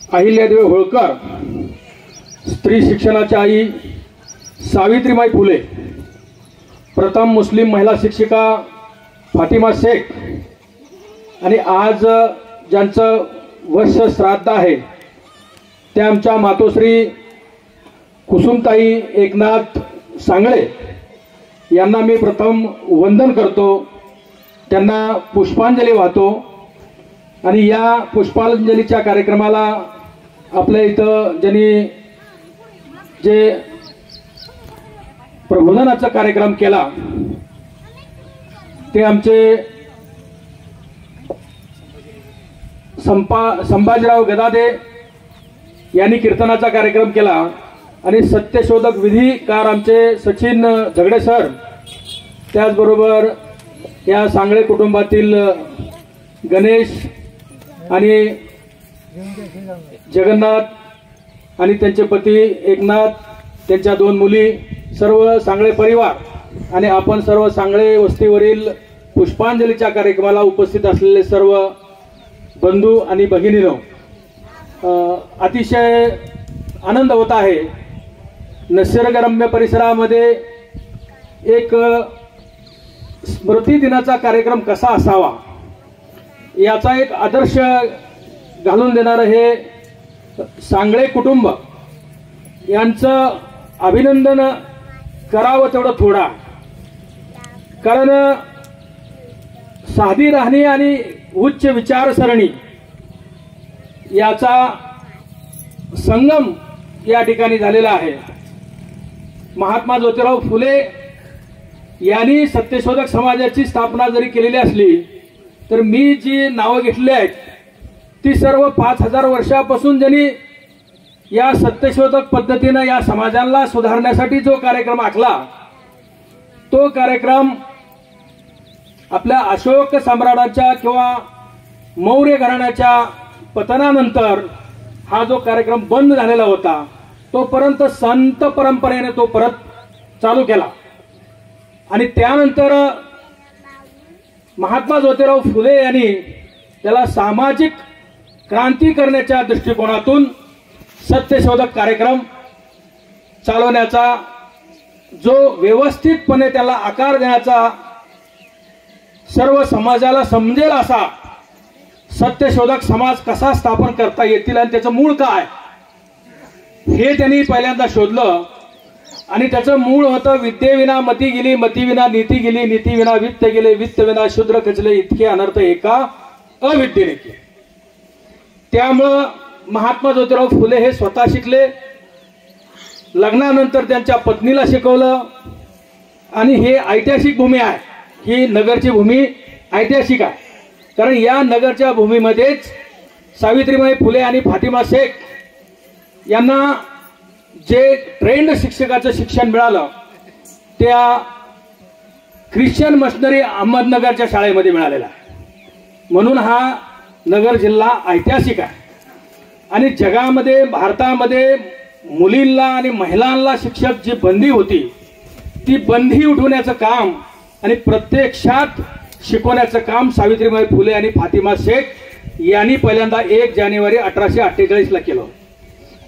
अहिल्यादेवी होळकर, स्त्री शिक्षणाची आई सावित्रीबाई फुले, प्रथम मुस्लिम महिला शिक्षिका फातिमा शेख, आणि आज ज्यांचं वर्ष श्राद्ध आहे त्या आमच्या मातोश्री कुसुमताई एकनाथ सांगळे यांना मी प्रथम वंदन करतो, त्यांना पुष्पांजली वाहतो. आणि या पुष्पांजलीच्या कार्यक्रमाला आपल्या इथं ज्यांनी जे प्रबोधनाचा कार्यक्रम केला ते आमचे संभाजीराव गदादे यांनी कीर्तनाचा कार्यक्रम केला आणि सत्यशोधक विधीकार आमचे सचिन झगडे सर, त्याचबरोबर या सांगळे कुटुंबातील गणेश आणि जगन्नाथ आणि त्यांचे पती एकनाथ, त्यांच्या 2 मुली, सर्व सांगळे परिवार आणि आपण सर्व सांगळे वस्तीवरील पुष्पांजलीच्या कार्यक्रमाला उपस्थित असलेले सर्व बंधू आणि भगिनींनो, अतिशय आनंद होत आहे. निसर्गरम्य परिसरामध्ये एक स्मृती दिनाचा कार्यक्रम कसा असावा याचा एक आदर्श घालून देणारं हे सांगळे कुटुंब यांचं अभिनंदन करावं तेवढं थोडा. कारण साधी राहणी आणि उच्च विचारसरणी याचा संगम या ठिकाणी झालेला आहे. महात्मा ज्योतिराव फुले यांनी सत्यशोधक समाजाची स्थापना जरी केलेली असली तर मी जी नावं घेतली आहेत ती सर्व 5000 वर्षापासून ज्यांनी या सत्यशोधक पद्धतीनं या समाजाला सुधारण्यासाठी जो कार्यक्रम आखला तो कार्यक्रम आपल्या अशोक सम्राटाच्या किंवा मौर्य घराण्याच्या पतनानंतर हा जो कार्यक्रम बंद झालेला होता तोपर्यंत संत परंपरेने तो परत चालू केला आणि त्यानंतर महात्मा ज्योतिराव फुले यांनी त्याला सामाजिक क्रांती करण्याच्या दृष्टिकोनातून सत्यशोधक कार्यक्रम चालवण्याचा, जो व्यवस्थितपणे त्याला आकार देण्याचा, सर्व समाजाला समजेल असा सत्यशोधक समाज कसा स्थापन करता येतील आणि त्याचं मूळ काय हे त्यांनी पहिल्यांदा शोधलं. आणि त्याचं मूळ होतं विद्येविना मती गेली, मतीविना नीती गेली, नीतीविना वित्त गेले, वित्तविना शूद्र खचले, इतके अनर्थ एका अविद्येने केले. त्यामुळं महात्मा ज्योतिराव फुले हे स्वतः शिकले, लग्नानंतर त्यांच्या पत्नीला शिकवलं आणि हे ऐतिहासिक भूमी आहे. ही नगरची भूमी ऐतिहासिक आहे कारण या नगरच्या भूमीमध्येच सावित्रीबाई फुले आणि फातिमा शेख यांना जे ट्रेंड शिक्षकाचं शिक्षण मिळालं त्या ख्रिश्चन मिशनरी अहमदनगरच्या शाळेमध्ये मिळालेला आहे. म्हणून हा नगर जिल्हा ऐतिहासिक आहे. आणि जगामध्ये, भारतामध्ये मुलींना आणि महिलांना शिक्षक जी बंदी होती ती बंदी उठवण्याचं काम आणि प्रत्यक्षात शिकवण्याचं काम सावित्रीबाई फुले आणि फातिमा शेख यांनी पहिल्यांदा 1 जानेवारी 1848 केलं.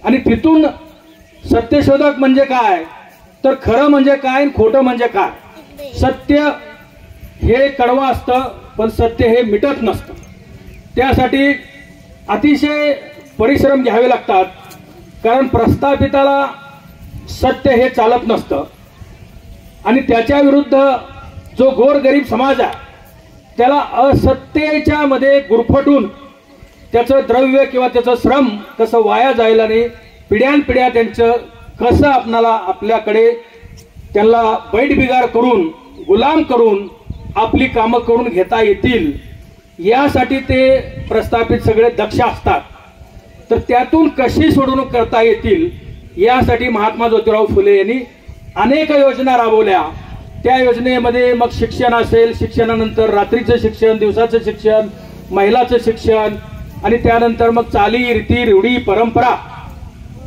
आणि तिथून सत्यशोधक म्हणजे काय, तर खरं म्हणजे काय, खोटं म्हणजे काय. सत्य हे कडवं असतं पण सत्य हे मिटत नसतं. त्यासाठी अतिशय परिश्रम घ्यावे लागतात कारण प्रस्थापिताला सत्य हे चालत नसतं आणि त्याच्या विरुद्ध जो गोरगरीब समाज आहे त्याला असत्तेच्या मध्ये गुरफटून त्याचं द्रव्य किंवा त्याचं श्रम कसं वाया जायला नाही, पिढ्यानपिढ्या त्यांचं कसं आपल्याकडे त्यांना बैठबिगार करून, गुलाम करून आपली कामं करून घेता येतील यासाठी ते प्रस्थापित सगळे दक्ष असतात. तर त्यातून कशी सोडवणूक करता येतील यासाठी महात्मा ज्योतिराव फुले यांनी अनेक योजना राबवल्या. त्या योजनेमध्ये मग शिक्षण असेल, शिक्षणानंतर रात्रीचं शिक्षण, दिवसाचं शिक्षण, महिलाचं शिक्षण आणि त्यानंतर मग चाली, रीती, रूढी, परंपरा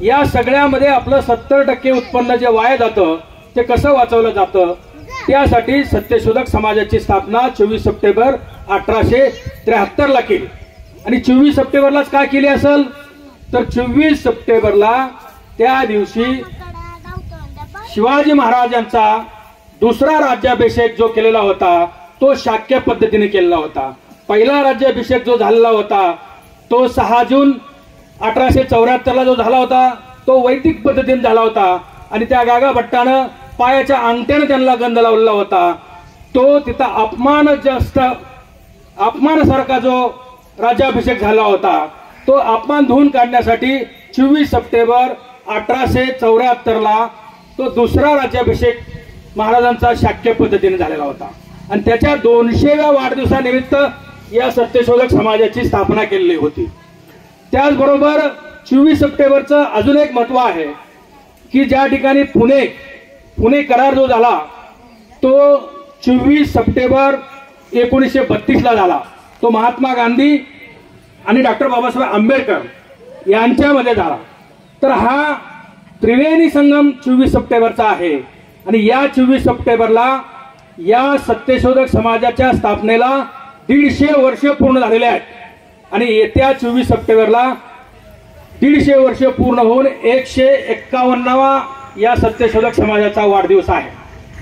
या सगळ्यामध्ये आपलं 70% उत्पन्न जे वाया जातं ते कसं वाचवलं जातं त्यासाठी सत्यशोधक समाजाची स्थापना 24 सप्टेंबर 1873 केली. आणि 24 सप्टेंबरलाच का केली असेल तर 24 सप्टेंबरला त्या दिवशी शिवाजी महाराजांचा दुसरा राज्याभिषेक जो केलेला होता तो शाक्य पद्धतीने केलेला होता. पहिला राज्याभिषेक जो झालेला होता तो 6 जून 1874 जो झाला होता तो वैदिक पद्धतीने झाला होता आणि त्या गागा भट्टानं पायाच्या अंगठ्याने त्यांना गंध लावलेला होता. तो तिथं अपमानासारखा जो राज्याभिषेक झाला होता तो अपमान धुवून काढण्यासाठी 24 सप्टेंबर 1874ला तो दुसरा राज्याभिषेक महाराजांचा शाक्य पद्धतीने झालेला होता आणि त्याच्या 200व्या वाढदिवसानिमित्त या सत्यशोधक समाजाची स्थापना केलेली होती. त्याचबरोबर 24 सप्टेंबरचं अजून एक महत्व आहे की ज्या ठिकाणी पुणे करार जो झाला तो 24 सप्टेंबर 1932ला झाला. तो महात्मा गांधी आणि डॉक्टर बाबासाहेब आंबेडकर यांच्यामध्ये झाला. तर हा त्रिवेणी संगम 24 सप्टेंबरचा आहे आणि या 24 सप्टेंबरला या सत्यशोधक समाजाच्या स्थापनेला 150 वर्ष पूर्ण झालेले आहेत आणि येत्या 24 सप्टेंबरला 150 वर्ष पूर्ण होऊन 151वा या सत्यशोधक समाजाचा वाढदिवस आहे.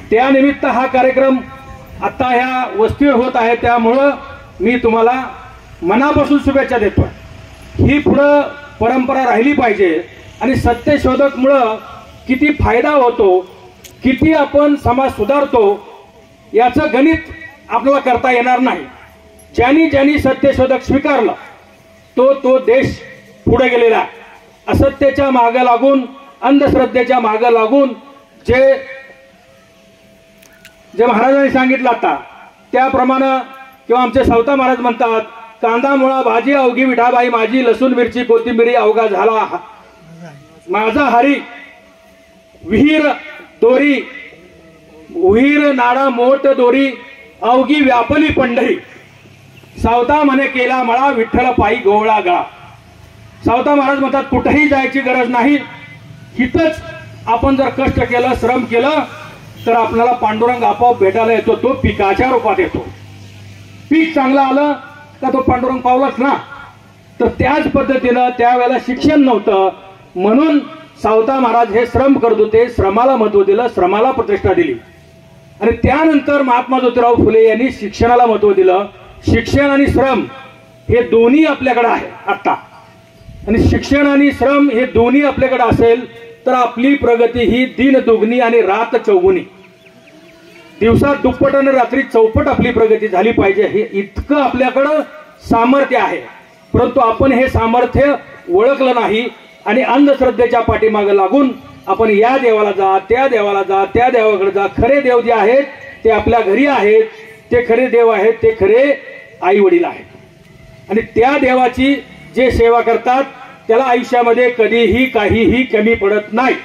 त्यानिमित्त हा कार्यक्रम आता ह्या वस्तीवर होत आहे. त्यामुळं मी तुम्हाला मनापासून शुभेच्छा देतो. ही पुढं परंपरा राहिली पाहिजे आणि सत्यशोधकमुळं किती फायदा होतो, किती आपण समाज सुधारतो याचं गणित आपल्याला करता येणार नाही. ज्यांनी सत्यशोधक स्वीकारलं तो देश पुढे गेलेला आहे. असत्याच्या मागे लागून, अंधश्रद्धेच्या मागे लागून जे महाराजांनी सांगितलं आता त्याप्रमाणे किंवा आमचे सावता महाराज म्हणतात, कांदा मुळा भाजी अवघी विठाबाई माझी, लसूण मिरची कोथिंबिरी अवघा झाला माझा हरी, विहीर नाडा मोठ दोरी अवघी व्यापली पंढरी, सावता म्हणे केला मळा विठ्ठल पायी गोवळा गळा. सावता महाराज म्हणतात कुठेही जायची गरज नाही, हितच आपण जर कष्ट केलं, श्रम केलं तर आपल्याला पांडुरंग आपोआप भेटायला येतो. तो पिकाच्या रूपात येतो. पीक चांगलं आलं का तो पांडुरंग पावलाच ना. तर त्याच पद्धतीनं त्यावेळेला शिक्षण नव्हतं म्हणून सावता महाराज हे श्रम करत होते. श्रमाला महत्व दिलं, श्रमाला प्रतिष्ठा दिली आणि त्यानंतर महात्मा ज्योतिराव फुले यांनी शिक्षणाला महत्व दिलं. शिक्षण आणि श्रम हे दोन्ही आपल्याकडे आहे आता आणि शिक्षण आणि श्रम हे दोन्ही आपल्याकडे असेल तर आपली प्रगती ही दिन दुगणी आणि रात चौगुणी, दिवसात दुप्पट आणि रात्री चौपट आपली प्रगती झाली पाहिजे. हे इतकं आपल्याकडं सामर्थ्य आहे. परंतु आपण हे सामर्थ्य ओळखलं नाही आणि अंधश्रद्धेच्या पाठीमागे लागून आपण या देवाला जा, त्या देवाला जा, त्या देवाकडे जा. खरे देव जे आहेत ते आपल्या घरी आहेत, ते खरे देव आहेत, ते खरे आई वडील आहेत आणि त्या देवाची जे सेवा करतात त्याला आयुष्यामध्ये कधीही काहीही कमी पडत नाही.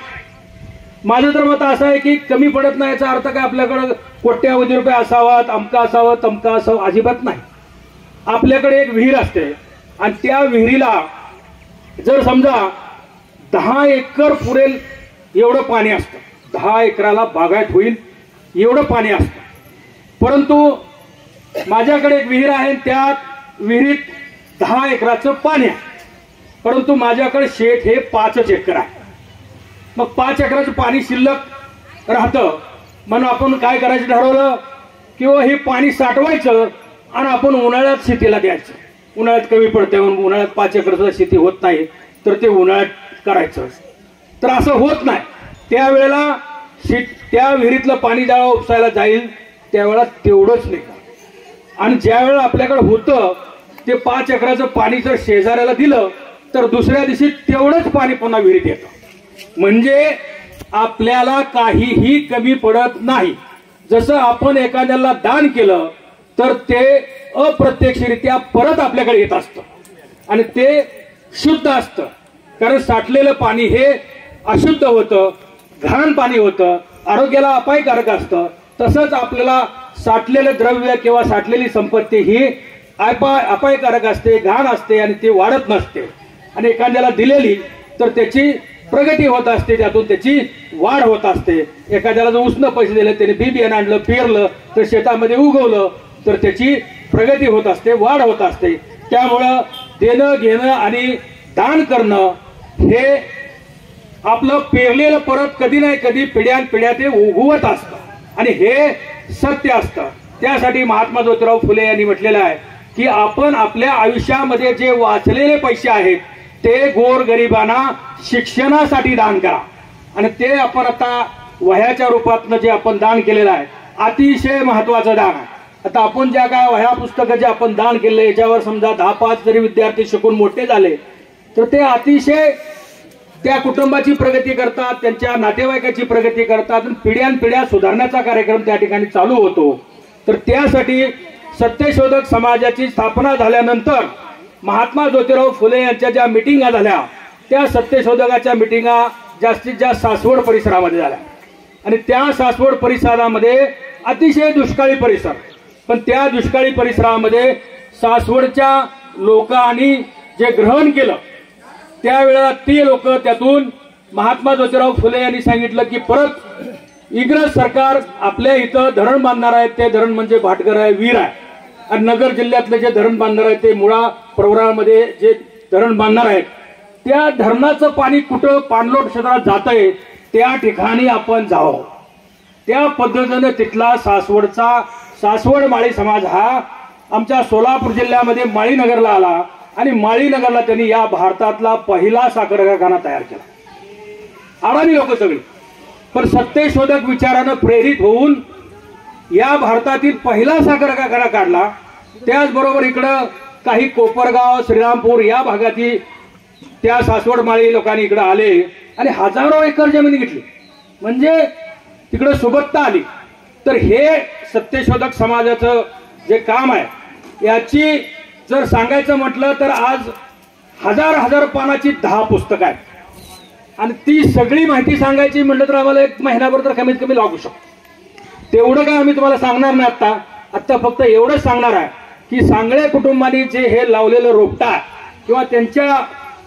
माझं तर मत असं आहे की कमी पडत नाही याचा अर्थ काय आपल्याकडे कोट्यावधी रुपये असावात, अमका असावं, तमका असावं, अजिबात नाही. आपल्याकडे एक विहीर असते आणि त्या विहिरीला जर समजा 10 एकर पुरेल एवढं पाणी असतं, 10 एकराला बागायत होईल एवढं पाणी असतं. परंतु माझ्याकडे एक विहीर आहे, त्या विहिरीत 10 एकराचं पाणी आहे, परंतु माझ्याकडे शेत हे 5 एकर आहे. मग 5 एकराचं पाणी शिल्लक राहतं म्हणून आपण काय करायचं ठरवलं किंवा हे पाणी साठवायचं आणि आपण उन्हाळ्यात शेतीला द्यायचं. उन्हाळ्यात कमी पडते म्हणून उन्हाळ्यात 5 एकर सुद्धा शेती होत नाही तर ते उन्हाळ्यात करायचं. तर असं होत नाही. त्यावेळेला त्या विहिरीतलं पाणी जेव्हा उपसायला जाईल त्यावेळेला तेवढंच नाही आणि ज्या वेळेला आपल्याकडे होतं ते 5 एकराचं पाणी जर शेजाऱ्याला दिलं तर दुसऱ्या दिवशी तेवढंच पाणी पुन्हा विहिरीत येतं. म्हणजे आपल्याला काहीही कमी पडत नाही. जसं आपण एखाद्याला दान केलं तर ते अप्रत्यक्षरित्या परत आपल्याकडे येत असतं आणि ते शुद्ध असतं. कारण साठलेलं पाणी हे अशुद्ध होतं, घाण पाणी होतं, आरोग्याला अपायकारक असतं. तसंच आपल्याला साठलेलं द्रव्य किंवा साठलेली संपत्ती ही अपायकारक असते, घाण असते आणि ती वाढत नसते. आणि एखाद्याला दिलेली तर त्याची प्रगती होत असते, त्यातून त्याची वाढ होत असते. एखाद्याला जर उसनं पैसे दिले, त्याने बी बियाणं आणलं, पेरलं तर शेतामध्ये उगवलं तर त्याची प्रगती होत असते, वाढ होत असते. त्यामुळं देणं घेणं आणि दान करणं हे आपलं पेरलेलं परत कधी नाही कधी पिढ्यानपिढ्या ते उगवत असतं आणि हे सत्य असतं. त्यासाठी महात्मा ज्योतिराव फुले यांनी म्हटलेलं आहे की आपण आपल्या आयुष्यामध्ये जे वाचलेले पैसे आहेत ते गोरगरिबांना शिक्षणासाठी दान करा. आणि ते आपण आता वह्याच्या रूपातनं जे आपण दान केलेलं आहे अतिशय महत्वाचं दान आहे. आता आपण ज्या काय वह्या पुस्तकं जे आपण दान केले याच्यावर समजा 10-5 जरी विद्यार्थी शिकून मोठे झाले तर ते अतिशय त्या कुटुंबाची प्रगती करतात, त्यांच्या नातेवाईकाची प्रगती करतात, पिढ्यानपिढ्या सुधारण्याचा कार्यक्रम त्या ठिकाणी चालू होतो. तर त्यासाठी सत्यशोधक समाजाची स्थापना झाल्यानंतर महात्मा ज्योतिराव फुले यांच्या ज्या मिटिंगा झाल्या त्या सत्यशोधकाच्या मिटिंगा जास्तीत जास्त सासवड परिसरामध्ये झाल्या. आणि त्या सासवड परिसरामध्ये अतिशय दुष्काळी परिसर, पण त्या दुष्काळी परिसरामध्ये सासवडच्या लोकांनी जे ग्रहण केलं त्यावेळेला ते लोक त्यातून महात्मा ज्योतिराव फुले यांनी सांगितलं की परत इंग्रज सरकार आपल्या इथं धरण बांधणार आहे. ते धरण म्हणजे भाटगर आहे, वीर आहे. आणि नगर जिल्ह्यातले जे धरण बांधणार आहे ते मुळा प्रवरामध्ये जे धरण बांधणार आहेत त्या धरणाचं पाणी कुठं पाणलोट क्षेत्रात जातंय त्या ठिकाणी आपण जावं. त्या पद्धतीनं तिथला सासवड माळी समाज हा आमच्या सोलापूर जिल्ह्यामध्ये माळीनगरला आला आणि माळीनगरला त्यांनी या भारतातला पहिला साखर कारखाना तयार केला. अडाणी लोक सगळी, पण सत्यशोधक विचारानं प्रेरित होऊन या भारतातील पहिला साखर कारखाना काढला. त्याचबरोबर इकडं काही कोपरगाव, श्रीरामपूर या भागातील त्या सासवड माळी लोकांनी इकडे आले आणि हजारो एकर जमीन घेतली, म्हणजे तिकडे सुबत्ता आली. तर हे सत्यशोधक समाजाचं जे काम आहे याची जर सांगायचं म्हटलं तर आज हजार पानाची 10 पुस्तकं आहेत आणि ती सगळी माहिती सांगायची म्हटलं तर आम्हाला 1 महिनाभर तर कमीत कमी लागू शकतो. तेवढं काय आम्ही तुम्हाला सांगणार नाही. आता फक्त एवढंच सांगणार आहे की सांगळे कुटुंबांनी जे हे लावलेलं रोपटा किंवा त्यांच्या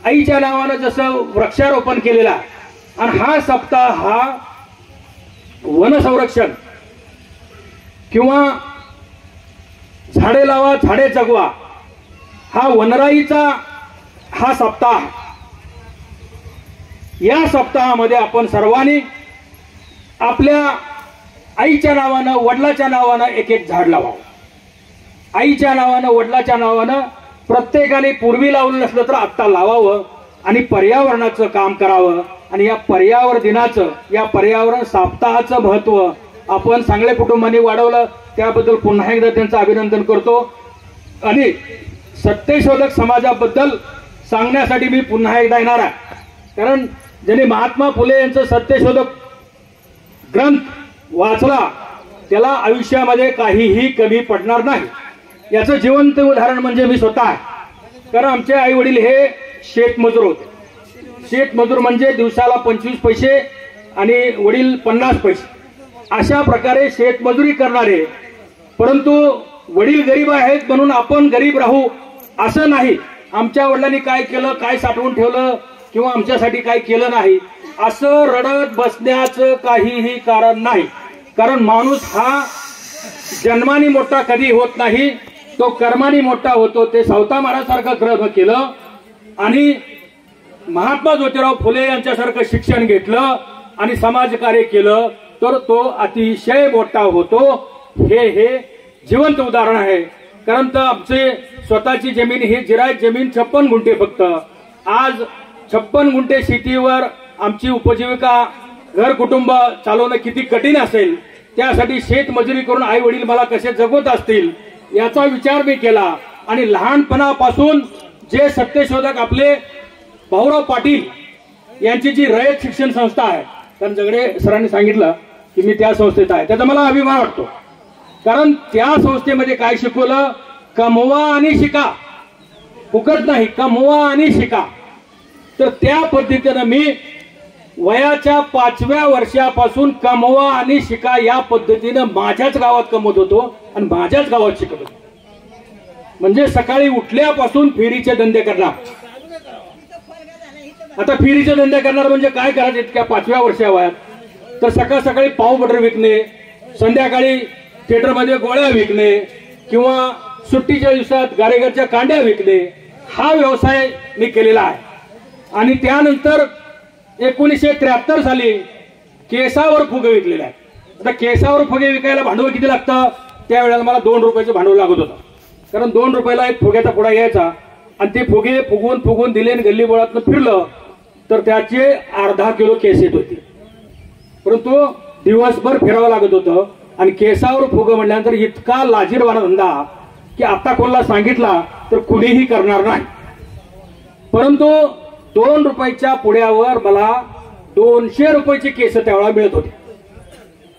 आईच्या नावानं जसं वृक्षारोपण केलेलं आहे आणि हा सप्ताह हा वन संरक्षण किंवा झाडे लावा झाडे जगवा हा वनराईचा हा सप्ताह. या सप्ताहामध्ये आपण सर्वांनी आपल्या आईच्या नावानं वडिलाच्या नावानं एक झाड लावावं. आईच्या नावानं वडिलाच्या नावानं प्रत्येकाने पूर्वी लावलं नसलं तर आत्ता लावावं आणि पर्यावरणाचं काम करावं. आणि या पर्यावरण दिनाचं या पर्यावरण सप्ताहाचं महत्व आपण सांगळे कुटुंबांनी वाढवलं त्याबद्दल पुन्हा एकदा त्यांचं अभिनंदन करतो. आणि सत्यशोधक समाजाबद्दल सांगण्यासाठी मी पुन्हा एकदा येणार आहे, कारण ज्यांनी महात्मा फुले यांचं सत्यशोधक ग्रंथ वाचला त्याला आयुष्यामध्ये काहीही कमी पडणार नाही. याचं जिवंत उदाहरण म्हणजे मी स्वतः आहे. कारण आमचे आई वडील हे शेतमजूर होते. शेतमजूर म्हणजे दिवसाला 25 पैसे आणि वडील 50 पैसे अशा प्रकारे शेतमजुरी करणारे. परंतु वडील गरीब आहेत म्हणून आपण गरीब राहू असं नाही. आमच्या वडिलांनी काय केलं, काय साठवून ठेवलं किंवा आमच्यासाठी काय केलं नाही असं रडत बसण्याचं काहीही कारण नाही. कारण माणूस हा जन्माने मोठा कधी होत नाही, तो कर्माने मोठा होतो. ते सावता महाराजांसारखं कर्म केलं आणि महात्मा ज्योतिराव फुले यांच्यासारखं शिक्षण घेतलं आणि समाजकार्य केलं तर तो अतिशय मोठा होतो. हे जिवंत उदाहरण आहे. कारण तर आमचे स्वतःची जमीन ही जिरायत जमीन 56 गुंठे फक्त. आज 56 गुंठे शेतीवर आमची उपजीविका घर कुटुंब चालवणं किती कठीण असेल. त्यासाठी शेतमजुरी करून आई वडील मला कसे जगवत असतील याचा विचार मी केला. आणि लहानपणापासून जे सत्यशोधक आपले भाऊराव पाटील यांची जी रयत शिक्षण संस्था आहे, कारण जगडे सरांनी सांगितलं की मी त्या संस्थेत आहे, त्याचा मला अभिमान वाटतो. कारण त्या संस्थेमध्ये काय शिकवलं, कमवा आणि शिका, फुकट नाही, कमवा आणि शिका. तर त्या पद्धतीनं मी वयाच्या 5व्या वर्षापासून कमवा आणि शिका या पद्धतीनं माझ्याच गावात कमवत होतो आणि माझ्याच गावात शिकत होतो. म्हणजे सकाळी उठल्यापासून फेरीचे धंदे करणार. आता फेरीचे धंदे करणार म्हणजे काय करायचं इतक्या 5व्या वर्षा वयात, तर सकाळ सकाळी पाव बटर विकणे, संध्याकाळी थिएटरमध्ये गोळ्या विकणे किंवा सुट्टीच्या दिवसात गारेगारच्या कांड्या विकणे हा व्यवसाय मी केलेला आहे. आणि त्यानंतर 1973 साली केसावर फुगे विकलेले आहेत. आता केसावर फुगे विकायला भांडवल किती लागतं, त्यावेळेला मला 2 रुपयाचं भांडवल लागत होतं. कारण 2 रुपयाला एक फुग्याचा पुडा यायचा आणि ते फुगे फुगवून दिले आणि गल्ली बोळातनं फिरलं तर त्याचे अर्धा किलो केस येत होते. परंतु दिवसभर फिरावं लागत होतं. आणि केसावर फुगं म्हणल्यानंतर इतका लाजीरवाणा धंदा की आता कोणाला सांगितला तर कुणीही करणार नाही. परंतु 2 रुपयाच्या पुड्यावर मला 200 रुपयाची केस त्यावेळेला मिळत होते.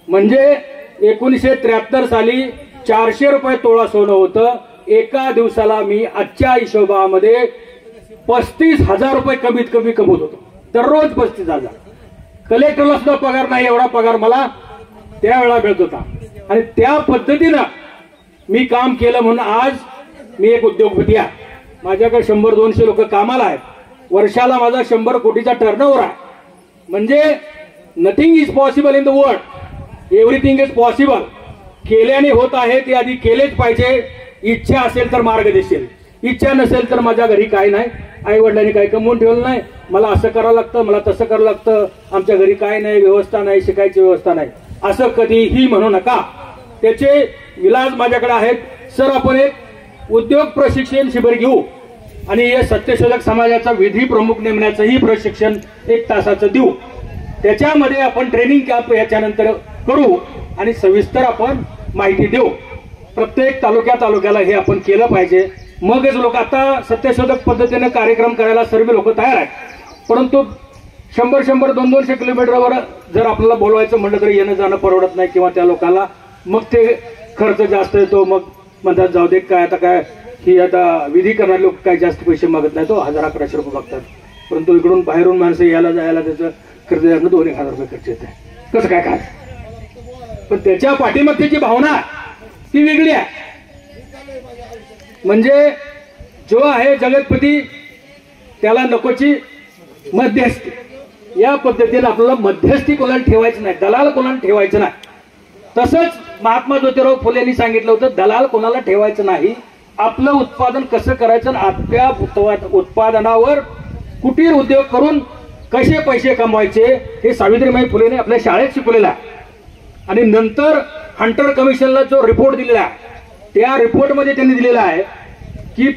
म्हणजे 1973 साली 400 रुपये तोळा सोनं होतं. एका दिवसाला मी आजच्या हिशोबामध्ये 35,000 रुपये कमीत कमी कमवत होतो. दररोज 35,000. कलेक्टरला सुद्धा पगार नाही एवढा पगार मला त्यावेळेला मिळत होता. आणि त्या पद्धतीनं मी काम केलं म्हणून आज मी एक उद्योगपती आहे. माझ्याकडे 100-200 लोक कामाला आहेत. वर्षाला माझा 100 कोटीचा टर्नओव्हर आहे. म्हणजे nothing is possible in the world, everything is possible. केल्याने होत आहे ते आधी केलेच पाहिजे. इच्छा असेल तर मार्ग दिसेल, इच्छा नसेल तर माझ्या घरी काय नाही, आई वडिलांनी काही कमवून ठेवलं नाही, मला असं करावं लागतं, मला तसं करावं लागतं, आमच्या घरी काय नाही, व्यवस्था नाही, शिकायची व्यवस्था नाही, असं कधीही म्हणू नका. त्याचे विलाज माझ्याकडे आहेत. सर, आपण एक उद्योग प्रशिक्षण शिबिर घेऊ आणि हे सत्यशोधक समाजाचा विधी प्रमुख नेमण्याचंही प्रशिक्षण 1 तासाचं देऊ. त्याच्यामध्ये आपण ट्रेनिंग कॅम्प याच्यानंतर करू आणि सविस्तर आपण माहिती देऊ. प्रत्येक तालुक्याला हे आपण केलं पाहिजे. मगच लोक, आता सत्यशोधक पद्धतीने कार्यक्रम करायला सर्व लोक तयार आहेत, परंतु 100-100, 200 किलोमीटरवर जर आपल्याला बोलवायचं म्हटलं तर येणं जाणं परवडत नाही किंवा त्या लोकांना मग ते खर्च जास्त येतो. मग म्हणतात जाऊ दे, काय आता काय ही आता विधी करणारे लोक काय जास्त पैसे मागत नाही, तो 1000-1100 रुपये मागतात. परंतु इकडून बाहेरून माणसं यायला जायला त्याचं खर्च 2,000 रुपये खर्च येते. कसं काय काय, पण त्याच्या पाठीमागची भावना ती वेगळी आहे. म्हणजे जो आहे जगतपती त्याला नकोची मध्यस्थी. या पद्धतीने आपल्याला मध्यस्थी कोणाला ठेवायचं नाही, दलाल कोणाला ठेवायचं नाही. तसंच महात्मा ज्योतिराव फुलेंनी सांगितलं होतं, दलाल कोणाला ठेवायचं नाही, आपलं उत्पादन कसं करायचं, आपल्या उत्पादनावर कुटीर उद्योग करून कसे पैसे कमवायचे हे सावित्रीबाई फुलेने आपल्या शाळेत शिकवलेलं आहे. आणि नंतर हंटर कमिशनला जो रिपोर्ट दिलेला आहे त्या रिपोर्टमध्ये त्यांनी दिलेला आहे की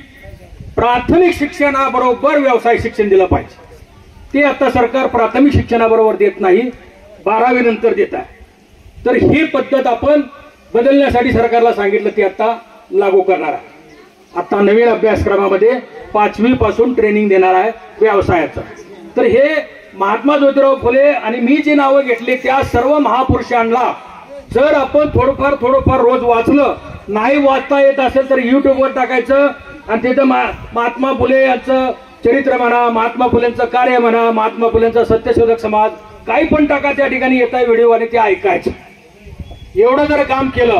प्राथमिक शिक्षणाबरोबर व्यवसाय शिक्षण दिलं पाहिजे. ते आता सरकार प्राथमिक शिक्षणाबरोबर देत नाही, 12वी नंतर देत आहे. तर ही पद्धत आपण बदलण्यासाठी सरकारला सांगितलं, ती आता लागू करणार आहे. आता नवीन अभ्यासक्रमामध्ये 5वी पासून ट्रेनिंग देणार आहे व्यवसायाचं. तर हे महात्मा ज्योतिराव फुले आणि मी जी नावं घेतली त्या सर्व महापुरुषांना जर आपण थोडंफार रोज वाचलं, नाही वाचता येत असेल तर युट्यूबवर टाकायचं आणि तिथं महात्मा फुले यांचं चरित्र म्हणा, महात्मा फुलेंचं कार्य म्हणा, महात्मा फुलेंचा सत्यशोधक समाज, काही पण टाका, त्या ठिकाणी येता व्हिडिओ आणि ते ऐकायचं. एवढं जर काम केलं,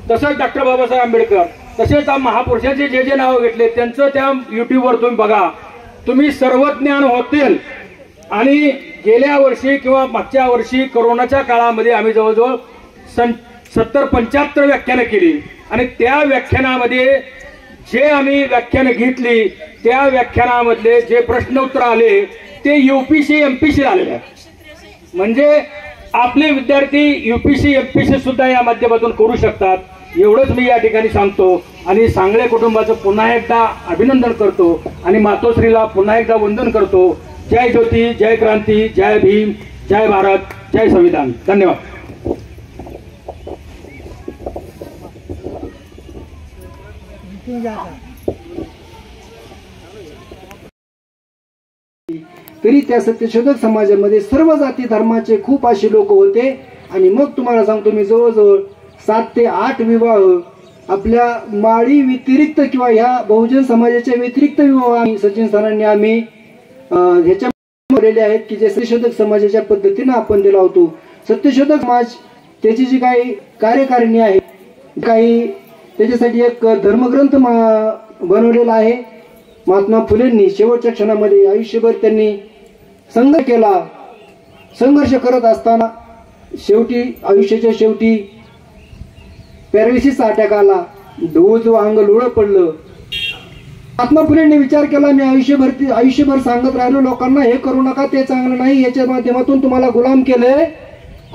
तसंच डॉक्टर बाबासाहेब आंबेडकर, तसेच महापुरुषांचे जे नाव घेतले त्यांचं त्या युट्यूबवर तुम्ही बघा, तुम्ही सर्वज्ञान होतील. आणि गेल्या वर्षी किंवा मागच्या वर्षी कोरोनाच्या काळामध्ये आम्ही जवळजवळ 70-75 व्याख्यानं केली आणि त्या व्याख्यानामध्ये जे आम्ही व्याख्यानं घेतली त्या व्याख्यानामधले जे प्रश्न उत्तर आले ते UPSC MPSC आलेले आहेत. म्हणजे आपले विद्यार्थी UPSC MPSC सुद्धा या माध्यमातून करू शकतात, एवढंच मी या ठिकाणी सांगतो. आणि सांगळे कुटुंबाचं पुन्हा एकदा अभिनंदन करतो आणि मातोश्रीला पुन्हा एकदा वंदन करतो. जय ज्योती, जय क्रांती, जय भीम, जय भारत, जय संविधान. धन्यवाद. तरी त्या सत्यशोधक समाजामध्ये सर्व जाती धर्माचे खूप असे लोक होते. आणि मग तुम्हाला सांगतो, मी जवळजवळ 7 ते 8 विवाह आपल्या माळी व्यतिरिक्त किंवा ह्या बहुजन समाजाच्या व्यतिरिक्त विवाह आम्ही सचिन सरांनी आम्ही ह्याच्या केलेले आहेत की जे सत्यशोधक समाजाच्या पद्धतीने आपण दिला होतो. सत्यशोधक समाज त्याची जी काही कार्यकारिणी आहे, काही त्याच्यासाठी एक धर्मग्रंथ बनवलेला आहे. महात्मा फुलेंनी शेवटच्या क्षणामध्ये आयुष्यभर त्यांनी संघर्ष करत असताना शेवटी आयुष्याच्या शेवटी पॅरालिसिस अटॅक आला, डोळं अंग लोळं पडलं. महात्मा फुलेंनी विचार केला, मी आयुष्यभर सांगत राहिलो लोकांना हे करू नका, ते चांगलं नाही, याच्या माध्यमातून तुम्हाला गुलाम केलंय.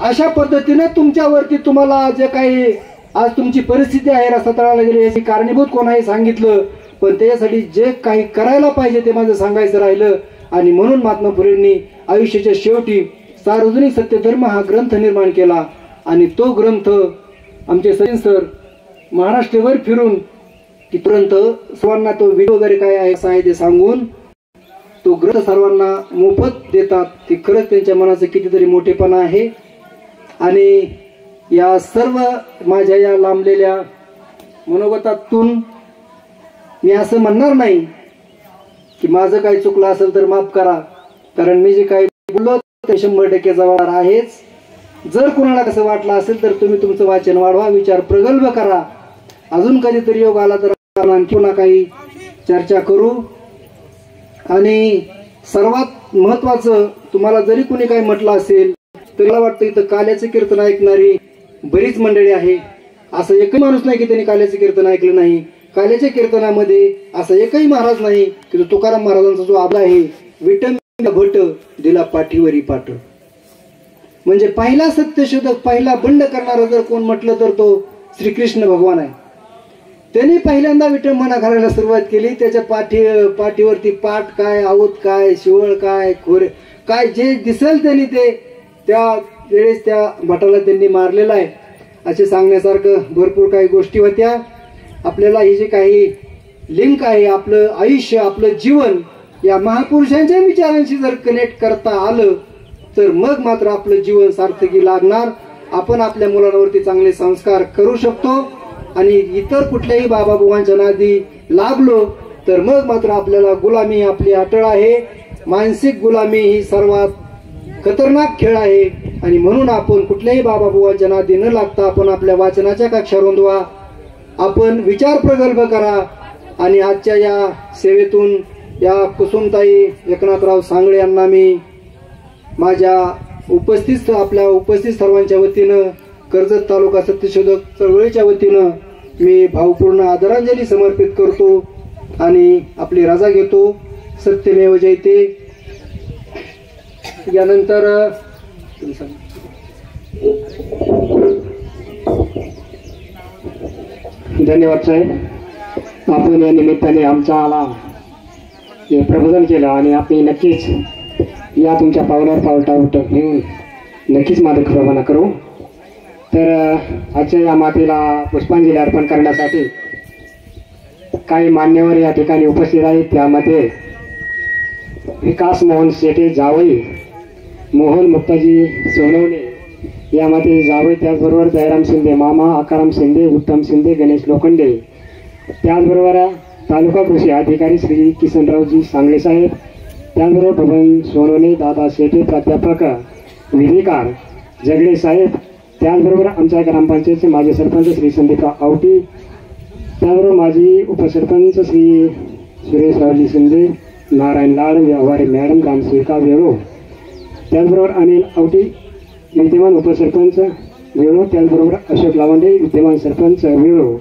अशा पद्धतीने तुमच्यावरती तुम्हाला जे काही आज तुमची परिस्थिती आहे रस्ता तळाला गेली याची कारणीभूत कोणाही सांगितलं, पण त्याच्यासाठी जे काही करायला पाहिजे ते माझं सांगायचं राहिलं. आणि म्हणून महात्मा फुलेंनी आयुष्याच्या शेवटी सार्वजनिक सत्यधर्म हा ग्रंथ निर्माण केला. आणि तो ग्रंथ आमचे सचिन सर महाराष्ट्रभर फिरून तिथपर्यंत सर्वांना तो व्हिडिओ वगैरे काय आहे असं आहे ते सांगून तो ग्रंथ सर्वांना मोफत देतात, ते खरंच त्यांच्या मनाचं कितीतरी मोठेपणा आहे. आणि या सर्व माझ्या या लांबलेल्या मनोगतातून मी असं म्हणणार नाही की माझं काही चुकलं असेल तर माफ करा, कारण मी जे काही बोललो ते 100% जबाबदार आहेच. जर कोणाला कसं वाटलं असेल तर तुम्ही तुमचं वाचन वाढवा, विचार प्रगल्भ करा. अजून कधीतरी योग आला तर आणखी पुन्हा काही चर्चा करू. आणि सर्वात महत्वाचं, तुम्हाला जरी कोणी काही म्हटलं असेल तर मला वाटतं इथं काल्याचं कीर्तन ऐकणारी बरीच मंडळी आहे. असं एकही माणूस नाही की त्यांनी काल्याचं कीर्तन ऐकलं नाही. काल्याच्या कीर्तनामध्ये असं एकही महाराज नाही की तो तुकाराम महाराजांचा जो आबा आहे, विठ्ठल भट दिला पाठीवरी पाठ. म्हणजे पहिला सत्यशोधक, पहिला बंड करणारा जर कोण म्हटलं तर तो श्रीकृष्ण भगवान आहे. त्यांनी पहिल्यांदा विठ्ठल म्हणा घालायला सुरुवात केली. त्याच्या पाठीवरती पाठ काय, आवत काय, शिवळ काय, खोरे काय, जे दिसेल त्यांनी ते त्या वेळेस त्या भटाला त्यांनी मारलेला आहे. असे सांगण्यासारखं भरपूर काही गोष्टी होत्या. आपल्याला ही जे काही लिंक आहे, आपलं आयुष्य, आपलं जीवन या महापुरुषांच्या विचारांशी जर कनेक्ट करता आलं तर मग मात्र आपलं जीवन सार्थकी लागणार. आपण आपल्या मुलांवरती चांगले संस्कार करू शकतो. आणि इतर कुठल्याही बाबाबुवांच्या नादी लागलो तर मग मात्र आपल्याला गुलामी आपली अटळ आहे. मानसिक गुलामी ही सर्वात खतरनाक खेळ आहे. आणि म्हणून आपण कुठल्याही बाबाबुवांच्या नादी न लागता आपण आपल्या वाचनाच्या कक्षा रुंदवा, आपण विचार प्रगल्भ करा. आणि आजच्या या सेवेतून या कुसुमताई एकनाथराव सांगळे यांना मी माझ्या आपल्या उपस्थित सर्वांच्या वतीनं, कर्जत तालुका सत्यशोधक चळवळीच्या वतीनं मी भावपूर्ण आदरांजली समर्पित करतो आणि आपली रजा घेतो. सत्यमेव जयते. यानंतर धन्यवाद साहेब. आपण या निमित्ताने आमचा प्रबोधन केलं आणि आपण नक्कीच या तुमच्या पावलावर पाऊल घेऊन नक्कीच मार्गक्रमण करू. तर आजच्या या मातेला पुष्पांजली अर्पण करण्यासाठी काही मान्यवर या ठिकाणी उपस्थित आहेत. त्यामध्ये विकास मोहन शेटे जावई, मोहन मुक्ताजी सोनवणे यामध्ये जावई, त्याचबरोबर दयाराम शिंदे मामा, आकाराम शिंदे, उत्तम शिंदे, गणेश लोखंडे, त्याचबरोबर तालुका कृषी अधिकारी श्री किसनरावजी सांगळे साहेब, त्याचबरोबर बबन सोनवणे, दादा शेटे, प्राध्यापक विधिकार जगडे साहेब, त्याचबरोबर आमच्या ग्रामपंचायतचे माजी सरपंच श्री संदीपराव आवटी, त्याचबरोबर माजी उपसरपंच श्री सुरेशरावजी शिंदे, नारायण लाड, व्यवहारे मॅडम, ग्रामसेविका वेळो, त्याचबरोबर अनिल आवटी विद्यमान उपसरपंच वेळो, त्याचबरोबर अशोक लावंडे विद्यमान सरपंच वेळो,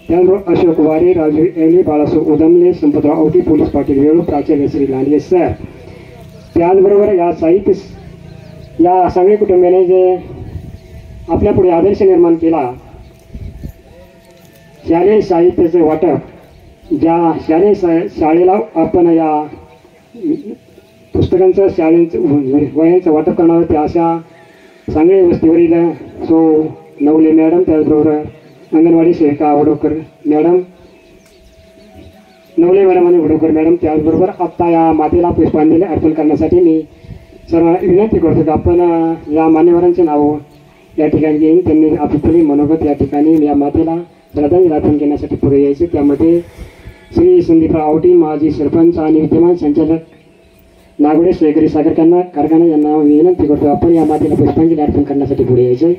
त्याचबरोबर अशोक वारे, राजू एले, बाळासो उदमले, संपतराव आवटी, पोलीस पाटील वेळो, प्राचार्य श्री लांडगे सर, त्याचबरोबर या सगळे कुटुंबियाने जे आपल्या पुढे आदर्श निर्माण केला, शालेय साहित्याचे वाटप, ज्या शाळेला आपण या पुस्तकांचं वह्यांचं वाटप करणार त्या अशा सांगळे वस्तीवरील नवले मॅडम, त्याचबरोबर अंगणवाडी सेविका वडोकर मॅडम, नवले मॅडम आणि वडोकर मॅडम, त्याचबरोबर आत्ता या मातेला पुष्पांजली अर्पण करण्यासाठी मी सर्वांना विनंती करतो की आपण या मान्यवरांचे नाव या ठिकाणी घेऊन त्यांनी आपली मनोगत या ठिकाणी या मातेला श्रद्धांजली अर्पण करण्यासाठी पुढे यायचे. त्यामध्ये श्री संदीपराव आवटी माजी सरपंच आणि विद्यमान संचालक नागोडे सहकारी साखर कारखाना यांना विनंती करतो आपण या मातेला पुष्पांजली अर्पण करण्यासाठी पुढे यायचे.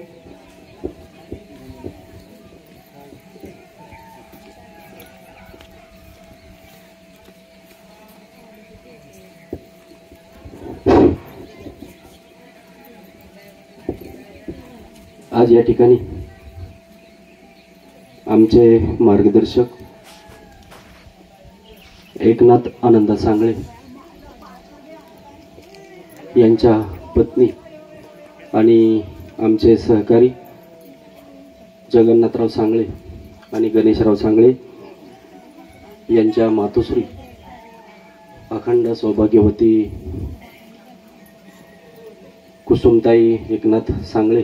आज या ठिकाणी आमचे मार्गदर्शक एकनाथ आनंद सांगळे यांच्या पत्नी आणि आमचे सहकारी जगन्नाथराव सांगळे आणि गणेशराव सांगळे यांच्या मातोश्री अखंड सौभाग्यवती कुसुमताई एकनाथ सांगळे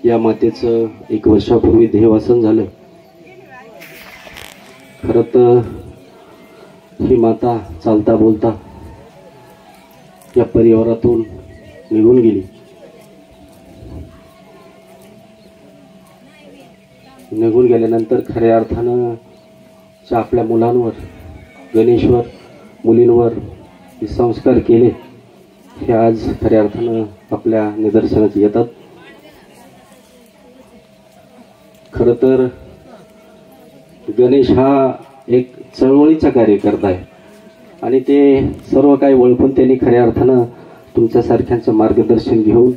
या मातेचं 1 वर्षापूर्वी देहवासन झालं. खरं तर ही माता चालता बोलता या परिवारातून निघून गेली. निघून गेल्यानंतर खऱ्या अर्थानं आपल्या मुलांवर, गणेशवर, मुलींवर जे संस्कार केले हे आज खऱ्या अर्थानं आपल्या निदर्शनास येतात. खरं तर गणेश हा एक चळवळीचा कार्यकर्ता आहे आणि ते सर्व काही ओळखून त्यांनी खऱ्या अर्थानं तुमच्यासारख्यांचं मार्गदर्शन घेऊन,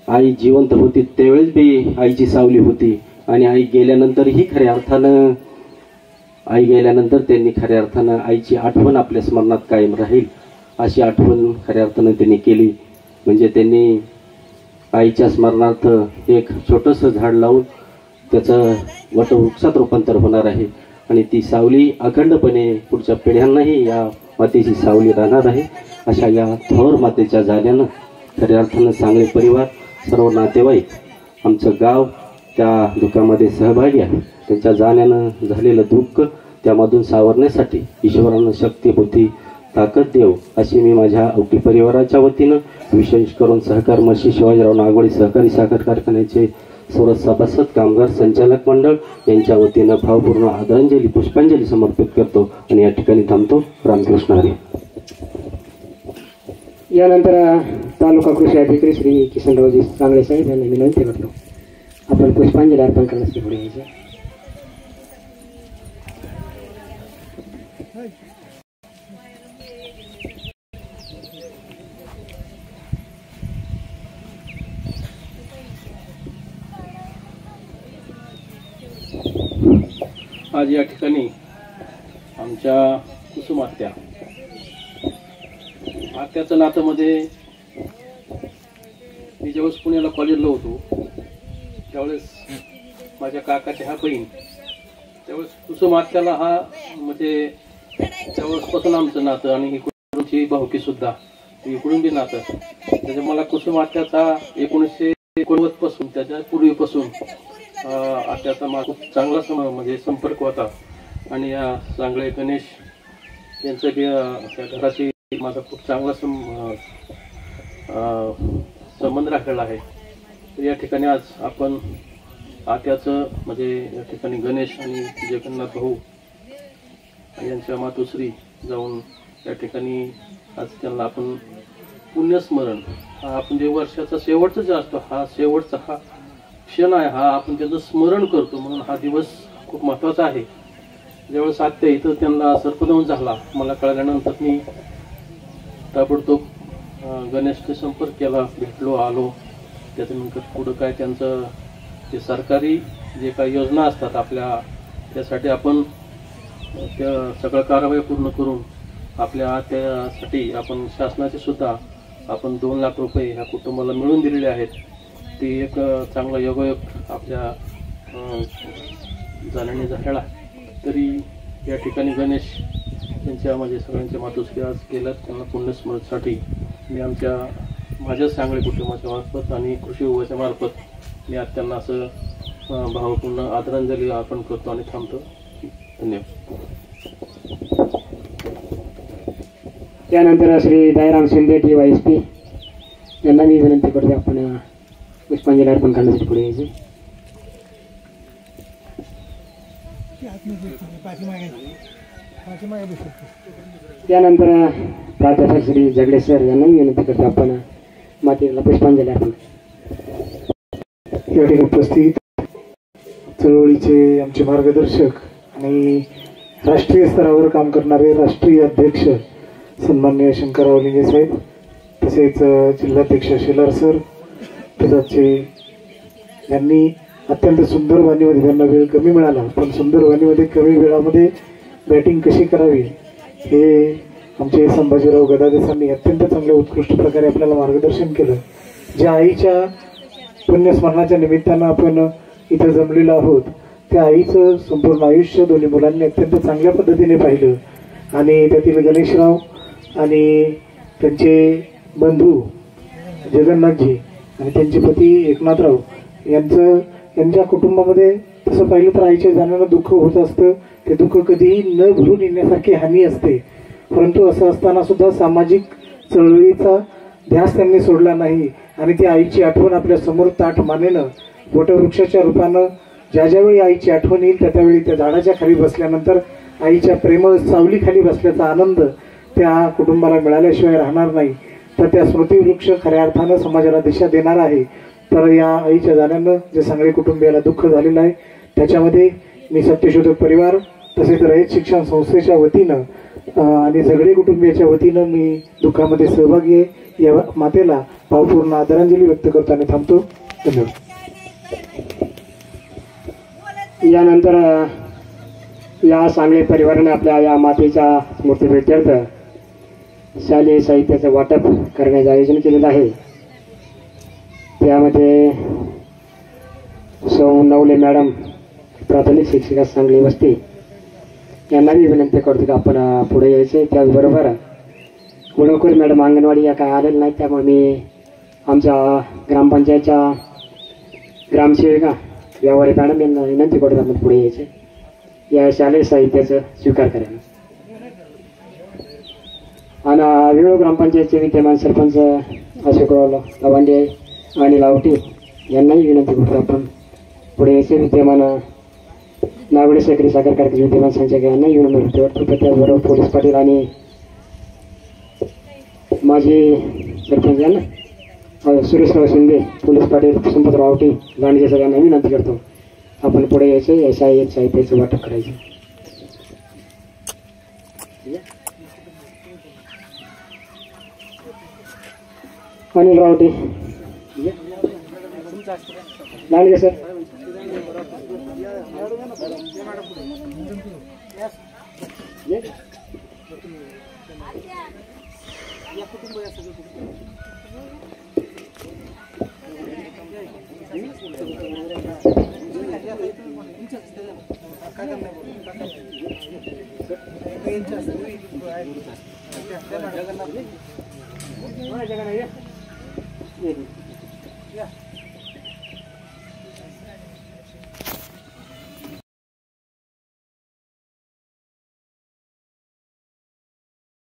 आई जिवंत होती त्यावेळेस बी आईची सावली होती आणि आई गेल्यानंतरही खऱ्या अर्थानं त्यांनी खऱ्या अर्थानं आईची आठवण आपल्या स्मरणात कायम राहील अशी आठवण खऱ्या अर्थानं त्यांनी केली. म्हणजे त्यांनी आईच्या स्मरणार्थ एक छोटंसं झाड लावून त्याचं वटवृक्षात रूपांतर होणार आहे आणि ती सावली अखंडपणे पुढच्या पिढ्यांनाही या मातेची सावली राहणार आहे. अशा या थोर मातेच्या जाण्यानं खऱ्या अर्थानं सांगली परिवार, सर्व नातेवाईक, आमचं गाव त्या दुःखामध्ये सहभागी आहे. त्यांच्या जाण्यानं झालेलं दुःख त्यामधून सावरण्यासाठी ईश्वरानं शक्ती, बुद्धी, ताकद देव अशी मी माझ्या अवटी परिवाराच्या वतीनं, विशेष करून सहकार महर्षी शिवाजीराव नागवडे सहकारी साखर कारखान्याचे सर्व सभासद, कामगार, संचालक मंडळ यांच्या वतीनं भावपूर्ण आदरांजली, पुष्पांजली समर्पित करतो आणि या ठिकाणी थांबतो. रामकृष्ण हरी. यानंतर तालुका कृषी अधिकारी श्री किसनरावजी सांगळे साहेब यांना विनंती करतो आपण पुष्पांजली अर्पण करण्यासाठी पुढे यायचं. आज या ठिकाणी आमच्या कुसुम आत्याचं नातं मध्ये मी ज्यावेळेस पुण्याला कॉलेजला होतो त्यावेळेस माझ्या काकाची हा बहीण, त्यावेळेस कुसुम आत्याला हा म्हणजे त्यावेळेसपासून आमचं नातं आणि इकडूनची भावकी सुद्धा इकडून बी नातं. त्याच्या मला कुसुम आत्याचा 1990 पासून, त्याच्या पूर्वीपासून आत्याचा मला खूप चांगला म्हणजे संपर्क होता आणि या सांगळे गणेश यांचं बी त्या घराशी माझा खूप चांगला संबंध राखलेला आहे. तर या ठिकाणी आज आपण आत्याचं म्हणजे या ठिकाणी गणेश आणि जगन्नाथ भाऊ यांच्या मातोश्री जाऊन या ठिकाणी आज त्यांना आपण पुण्यस्मरण, हा आपण जे वर्षाचा शेवटचा जे असतो हा शेवटचा हा क्षण आहे, हा आपण त्याचं स्मरण करतो म्हणून हा दिवस खूप महत्त्वाचा आहे. ज्यावेळेस आत्या इथं त्यांना सर्पदंश झाला मला कळल्यानंतर मी ताबडतोब गणेशने संपर्क केला, भेटलो, आलो. त्याच्यानंतर पुढं काय त्यांचं ते सरकारी जे काही योजना असतात आपल्या त्यासाठी आपण त्या सगळं कारवाई पूर्ण करून आपल्या त्यासाठी आपण शासनाचे सुद्धा आपण 2 लाख रुपये ह्या कुटुंबाला मिळवून दिलेले आहेत. ते एक चांगला योगायोग आपल्या जाण्याने झालेला आहे. तरी या ठिकाणी गणेश त्यांच्या म्हणजे सगळ्यांच्या मातोश्री आज गेल्यात, त्यांना पुण्यस्मरणसाठी मी माझ्या सांगळे कुटुंबाच्या मार्फत आणि कृषी विभागाच्या मार्फत मी आज त्यांना असं भावपूर्ण आदरांजली अर्पण करतो आणि थांबतो. धन्यवाद. त्यानंतर श्री दयाराम शिंदे DYSP यांना मी विनंती करतो आपण पुष्पांजली अर्पण करण्यासाठी पुढे यायचे. त्यानंतर प्राध्यापक श्री जगडे सर यांनाही विनंती करतो आपण मातेला पुष्पांजली अर्पण. या ठिकाणी उपस्थित चळवळीचे आमचे मार्गदर्शक आणि राष्ट्रीय स्तरावर काम करणारे राष्ट्रीय अध्यक्ष सन्माननीय शंकरराव लिंगे साहेब, तसेच जिल्हाध्यक्ष शेलार सर, तसंच यांनी अत्यंत सुंदर वाणीमध्ये, त्यांना वेळ कमी मिळाला पण सुंदर वाणीमध्ये कमी वेळामध्ये बॅटिंग कशी करावी हे आमचे संभाजीराव गदादेसांनी अत्यंत चांगल्या उत्कृष्ट प्रकारे आपल्याला मार्गदर्शन केलं. ज्या आईच्या पुण्यस्मरणाच्या निमित्तानं आपण इथं जमलेलो आहोत त्या आईचं संपूर्ण आयुष्य दोन्ही मुलांनी अत्यंत चांगल्या पद्धतीने पाहिलं आणि त्यातील गणेशराव आणि त्यांचे बंधू जगन्नाथजी आणि त्यांचे पती एकनाथराव यांच्या कुटुंबामध्ये तसं पाहिलं तर आईच्या जाण्यानं दुःख होत असतं. ते दुःख कधी न भरून येण्यासारखी हानी असते. परंतु असं असताना सुद्धा सामाजिक चळवळीचा ध्यास त्यांनी सोडला नाही आणि ती आईची आठवण आपल्या समोर ताठ मानेनं वटवृक्षाच्या रूपानं ज्यावेळी आईची आठवण येईल त्यावेळी त्या झाडाच्या खाली बसल्यानंतर आईच्या प्रेमळ सावलीखाली बसल्याचा आनंद त्या कुटुंबाला मिळाल्याशिवाय राहणार नाही. तर त्या स्मृतिवृक्ष खऱ्या अर्थानं समाजाला दिशा देणार आहे. तर या आईच्या जाण्यानं जे सांगळे कुटुंबियाला दुःख झालेलं आहे त्याच्यामध्ये मी सत्यशोधक परिवार तसेच रयत शिक्षण संस्थेच्या वतीनं आणि झगडे कुटुंबियाच्या वतीनं मी दुःखामध्ये सहभागी आहे. या मातेला भावपूर्ण आदरांजली व्यक्त करताना थांबतो. धन्यवाद. यानंतर या सांगळे परिवाराने आपल्या या मातेच्या स्मृतीप्रित्यर्थ शालेय साहित्याचं वाटप करण्याचे आयोजन केलेलं आहे. त्यामध्ये सौ नवले मॅडम प्राथमिक शिक्षिका सांगली वस्ती यांना मी विनंती करतो की आपण पुढे यायचे. त्याचबरोबर गुणवकर मॅडम अंगणवाडी या काय आलेल्या नाहीत त्यामुळे मी आमच्या ग्रामपंचायतच्या ग्रामसेविका व्यवहारी मॅडम यांना विनंती करतो आपण पुढे यायचे या शालेय साहित्याचं स्वीकार करायला. आणि विळू ग्रामपंचायतचे विद्यमान सरपंच अशोकराव लवांडे आणि लावटी यांनाही विनंती करतो आपण पुढे यायचे. विद्यमान नागडे सहकारी साखर कारखान्याचे विद्यमान संचालक यांनाही विनंती करतो. त्याचबरोबर पोलीस पाटील आणि माजी सरपंच यांना सुरेशराव शिंदे पोलीस पाटील संपतराव आवटी लांडगे सगळ्यांना विनंती करतो आपण पुढे यायचं या साहित्याचं वाटप करायचं. अनिल रावटे लांडगे सर जगन्नाथ